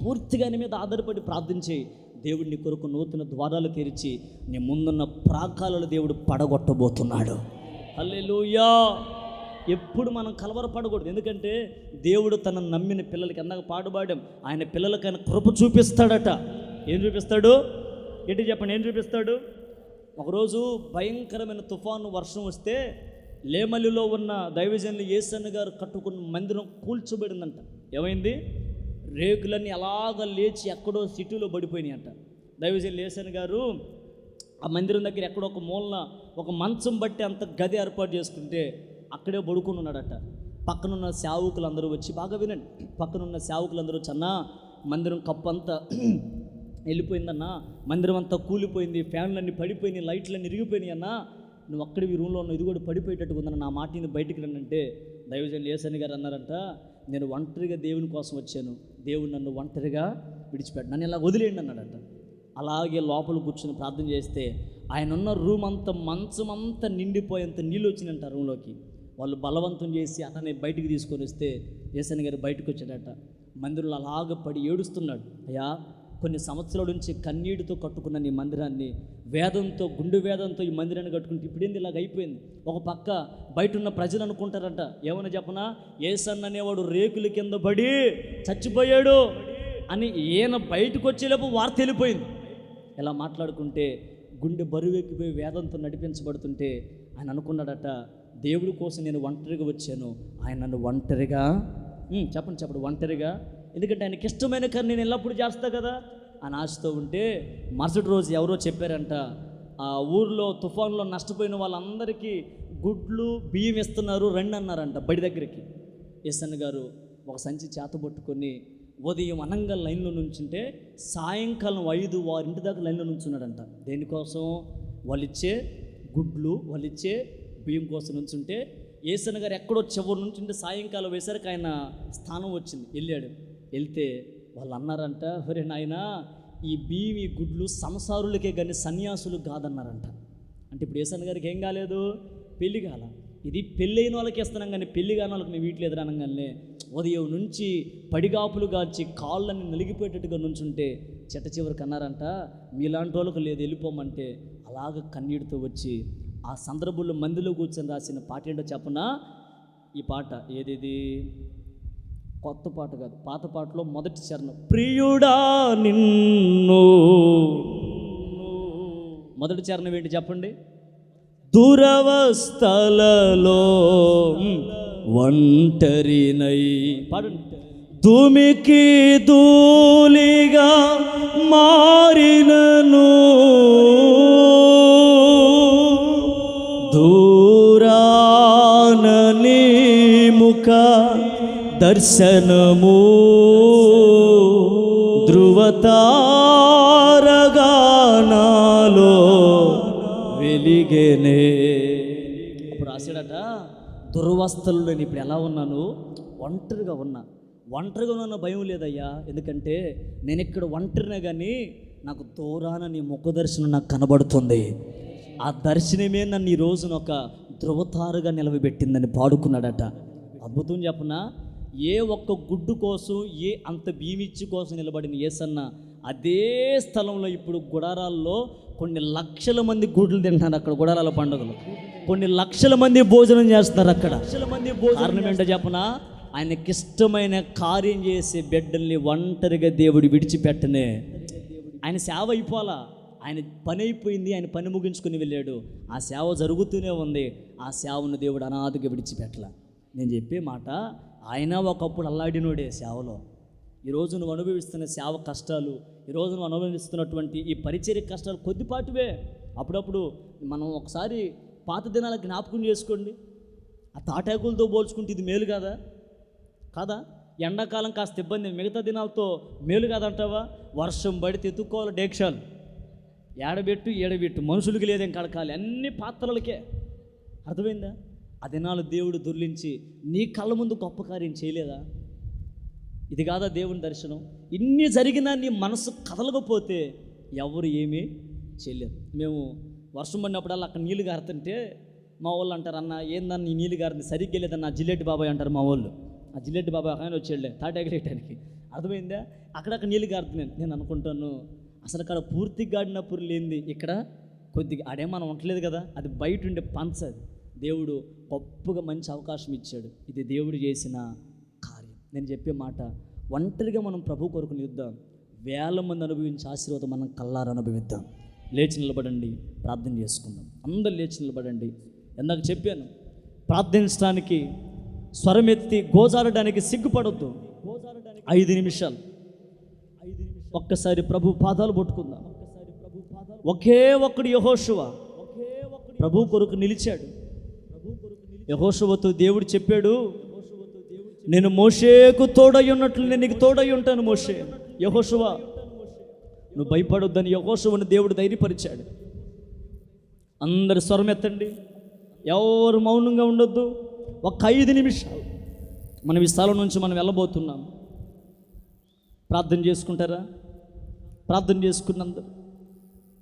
పూర్తిగా నీ మీద ఆధారపడి ప్రార్థించి దేవుడు నీ కొరకు నూతన ద్వారాలు తెరిచి నీ ముందున్న ప్రాకారాలు దేవుడు పడగొట్టబోతున్నాడు. హల్లెలూయా. ఎప్పుడు మనం కలవరపడకూడదు. ఎందుకంటే దేవుడు తన నమ్మిన పిల్లలకి ఎందాక పాడుపాడాం, ఆయన పిల్లలకైనా కృప చూపిస్తాడట. ఏం చూపిస్తాడు? ఏంటి చెప్పండి, ఏం చూపిస్తాడు? ఒకరోజు భయంకరమైన తుఫాను వర్షం వస్తే లేమల్లిలో ఉన్న దైవజనులు యేసన్న గారు కట్టుకున్న మందిరం కూల్చబడిందంట. ఏమైంది? రేకులన్నీ అలాగ లేచి ఎక్కడో సిటీలో పడిపోయినాయి అంట. దైవజనులు యేసన్న గారు ఆ మందిరం దగ్గర ఎక్కడో ఒక మూలన ఒక మంచం బట్టి అంత గది ఏర్పాటు చేసుకుంటే అక్కడే పడుకుని ఉన్నాడట. పక్కనున్న సేవకులందరూ వచ్చి, బాగా వినండి, పక్కనున్న సేవకులందరూ వచ్చి, అన్నా మందిరం కప్పు అంతా వెళ్ళిపోయిందన్నా, మందిరం అంతా కూలిపోయింది, ఫ్యాన్లన్నీ పడిపోయినాయి, లైట్లన్నీ ఇరిగిపోయినాయి అన్నా, నువ్వు అక్కడి రూమ్లో ఉన్న ఇది కూడా పడిపోయేటట్టుగా ఉందన్న, నా మాటిని బయటికి రండి. దైవజనులు యేసన్న గారు అన్నారంట, నేను ఒంటరిగా దేవుని కోసం వచ్చాను, దేవుడు నన్ను ఒంటరిగా విడిచిపెట్టు, నన్ను ఇలా వదిలేయండి అన్నాడంట. అలాగే లోపల కూర్చొని ప్రార్థన చేస్తే ఆయన ఉన్న రూమ్ అంతా మంచం అంతా నిండిపోయేంత నీళ్ళు వచ్చినాయంట రూమ్లోకి. వాళ్ళు బలవంతం చేసి అతన్ని బయటికి తీసుకొని వస్తే యేసన్న గారు బయటకు వచ్చాడట. మందిరంలో అలాగ పడి ఏడుస్తున్నాడు, అయ్యా కొన్ని సంవత్సరాల నుంచి కన్నీటితో కట్టుకున్న నీ మందిరాన్ని వేదంతో, గుండె వేదంతో ఈ మందిరాన్ని కట్టుకుంటే ఇప్పుడేంది ఇలాగ అయిపోయింది. ఒక పక్క బయట ఉన్న ప్రజలు అనుకుంటారంట, ఏమని చెప్పనా, యేసన్న అనేవాడు రేకుల కింద పడి చచ్చిపోయాడు అని. ఈయన బయటకు వచ్చేలోపు వార్త వెళ్ళిపోయింది. ఇలా మాట్లాడుకుంటే గుండె బరువెక్కిపోయి వేదంతో నడిపించబడుతుంటే ఆయన అనుకున్నాడట, దేవుడి కోసం నేను ఒంటరిగా వచ్చాను, ఆయన నన్ను ఒంటరిగా చెప్పండి ఒంటరిగా, ఎందుకంటే ఆయనకి ఇష్టమైన కానీ నేను ఎల్లప్పుడూ చేస్తా కదా అని ఆశతో ఉంటే, మరుసటి రోజు ఎవరో చెప్పారంట, ఆ ఊర్లో తుఫాన్లో నష్టపోయిన వాళ్ళందరికీ గుడ్లు బియ్యం ఇస్తున్నారు, రండి అన్నారంట బడి దగ్గరికి. యేసన్న గారు ఒక సంచి చేతబట్టుకొని ఉదయం అనంగా లైన్లో నుంచుంటే సాయంకాలం 5 వారింటి దాకా లైన్లో నుంచున్నాడంట. దేనికోసం? వాళ్ళిచ్చే గుడ్లు, వాళ్ళిచ్చే బియ్యం కోసం నుంచుంటే యేసన్న గారు ఎక్కడో చివరి నుంచుంటే సాయంకాలం వేసరికి ఆయన స్థానం వచ్చింది, వెళ్ళాడు. వెళ్తే వాళ్ళు అన్నారంట, ఒరే నాయనా ఈ బియ్యం ఈ గుడ్లు సంసారులకే కానీ సన్యాసులు కాదన్నారంట. అంటే ఇప్పుడు యేసన్న గారికి ఏం కాలేదు? పెళ్లి కాల. ఇది పెళ్ళైన వాళ్ళకి ఇస్తున్నాం కానీ పెళ్లి కాని వాళ్ళకి మేము వీటిలో ఎదురనగానే ఉదయం నుంచి పడిగాపులు కాల్చి కాళ్ళని నలిగిపోయేటట్టుగా నుంచుంటే చెట్ట చివరికి అన్నారంట, మీలాంటి వాళ్ళకు లేదు వెళ్ళిపోమంటే అలాగ కన్నీటితో వచ్చి ఆ సందర్భంలో మందిలో కూర్చొని రాసిన పాట ఏంటో చెప్పనా? ఈ పాట ఏది? కొత్త పాట కాదు, పాత పాటలో మొదటి చరణం, ప్రియుడా నిన్ను. మొదటి చరణం ఏంటి చెప్పండి? దురవస్థలలో ఒంటరినై పాడండి. దుమికి ధూళిగా మారినను దూరాన నీ ముఖ దర్శనము ధృవతారగా నాలో వెలిగేనే. ఇప్పుడు రాశాడట, దుర్వస్థలో నేను ఇప్పుడు ఎలా ఉన్నాను, ఒంటరిగా ఉన్న భయం లేదయ్యా, ఎందుకంటే నేను ఇక్కడ ఒంటరినే కానీ నాకు దూరాన నీ ముఖ దర్శనం నాకు కనబడుతుంది. ఆ దర్శనమే నన్ను ఈ రోజున ఒక ధృవతారుగా నిలవబెట్టిందని పాడుకున్నాడట. అద్భుతం చెప్పనా, ఏ ఒక్క గుడ్డు కోసం, ఏ అంత భీమిచ్చి కోసం నిలబడిన యేసన్న అదే స్థలంలో ఇప్పుడు గుడారాల్లో కొన్ని లక్షల మంది గుడ్లు తింటున్నారు. అక్కడ గుడారాల పండుగలు కొన్ని లక్షల మంది భోజనం చేస్తున్నారు. అక్కడ కారణం ఏంటో చెప్పనా, ఆయనకి ఇష్టమైన కార్యం చేసే బిడ్డల్ని ఒంటరిగా దేవుడు విడిచిపెట్టనే. ఆయన సేవ అయిపోలా, ఆయన పని అయిపోయింది, ఆయన పని ముగించుకుని వెళ్ళాడు. ఆ సేవ జరుగుతూనే ఉంది. ఆ సేవను దేవుడు అనాథగా విడిచిపెట్టలా. నేను చెప్పే మాట, ఆయన ఒకప్పుడు అల్లాడినోడే సేవలో. ఈరోజు నువ్వు అనుభవిస్తున్న సేవ కష్టాలు, ఈరోజు నువ్వు అనుభవిస్తున్నటువంటి ఈ పరిచర్య కష్టాలు కొద్దిపాటివే. అప్పుడప్పుడు మనం ఒకసారి పాత దినాల జ్ఞాపకం చేసుకోండి. ఆ తాటాకులతో పోల్చుకుంటే ఇది మేలు కాదా? ఎండాకాలం కాస్త ఇబ్బంది, మిగతా దినాలతో మేలు కాదంటావా? వర్షం పడితే ఎత్తుక్కోవాలి డేక్షాలు, ఏడబెట్టు మనుషులకి లేదేం కడకాలి, అన్ని పాత్రలకే. అర్థమైందా? ఆ దినాలు దేవుడు దొర్లించి నీ కళ్ళ ముందు గొప్ప కార్యం చేయలేదా? ఇది కాదా దేవుని దర్శనం? ఇన్ని జరిగినా నీ మనసు కదలకపోతే ఎవరు ఏమీ చేయలేరు. మేము వర్షం పడినప్పుడల్లా అక్కడ నీళ్ళు గారుతుంటే మా వాళ్ళు అంటారు, అన్న ఏందన్న ఈ నీళ్ళు గారింది సరిగ్గా లేదన్న జిల్లెట్టి బాబాయ్ అంటారు మా వాళ్ళు. ఆ జిల్లెట్టి బాబాయ్ ఆయన వచ్చేళ్ళే తాటాగలేయటానికి. అర్థమైందా? అక్కడక్కడ నీళ్ళు గారుతున్నాను. నేను అనుకుంటాను, అసలు అక్కడ పూర్తిగా గాడినప్పుడు లేనిది ఇక్కడ కొద్దిగా ఆడేం మనం ఉండలేదు కదా, అది బయట ఉండే పంచ. దేవుడు గొప్పగా మంచి అవకాశం ఇచ్చాడు. ఇది దేవుడు చేసిన కార్యం. నేను చెప్పే మాట, ఒంటరిగా మనం ప్రభు కొరకు నిలుద్దాం. వేల మంది అనుభవించే ఆశీర్వాదం మనం కల్లారా అనుభవిద్దాం. లేచి నిలబడండి, ప్రార్థన చేసుకుందాం. అందరు లేచి నిలబడండి. ఇందాక చెప్పాను, ప్రార్థించడానికి స్వరమెత్తి గోజారడానికి సిగ్గుపడొద్దు. 5 నిమిషాలు ఒక్కసారి ప్రభు పాదాలు పట్టుకుందాం. ఒకే ఒక్కడు యెహోషువ ప్రభు కొరకు నిలిచాడు. యెహోషువతో దేవుడు చెప్పాడు, నేను మోషేకు తోడై ఉన్నట్లు నేను నీకు తోడై ఉంటాను. మోషే, యెహోషువ నువ్వు భయపడొద్దని యెహోషువను దేవుడు ధైర్యపరిచాడు. అందరు స్వరం ఎత్తండి, ఎవరు మౌనంగా ఉండొద్దు. ఒక 5 నిమిషాలు మనం ఈ స్థలం నుంచి మనం వెళ్ళబోతున్నాం. ప్రార్థన చేసుకుంటారా? ప్రార్థన చేసుకున్నందరూ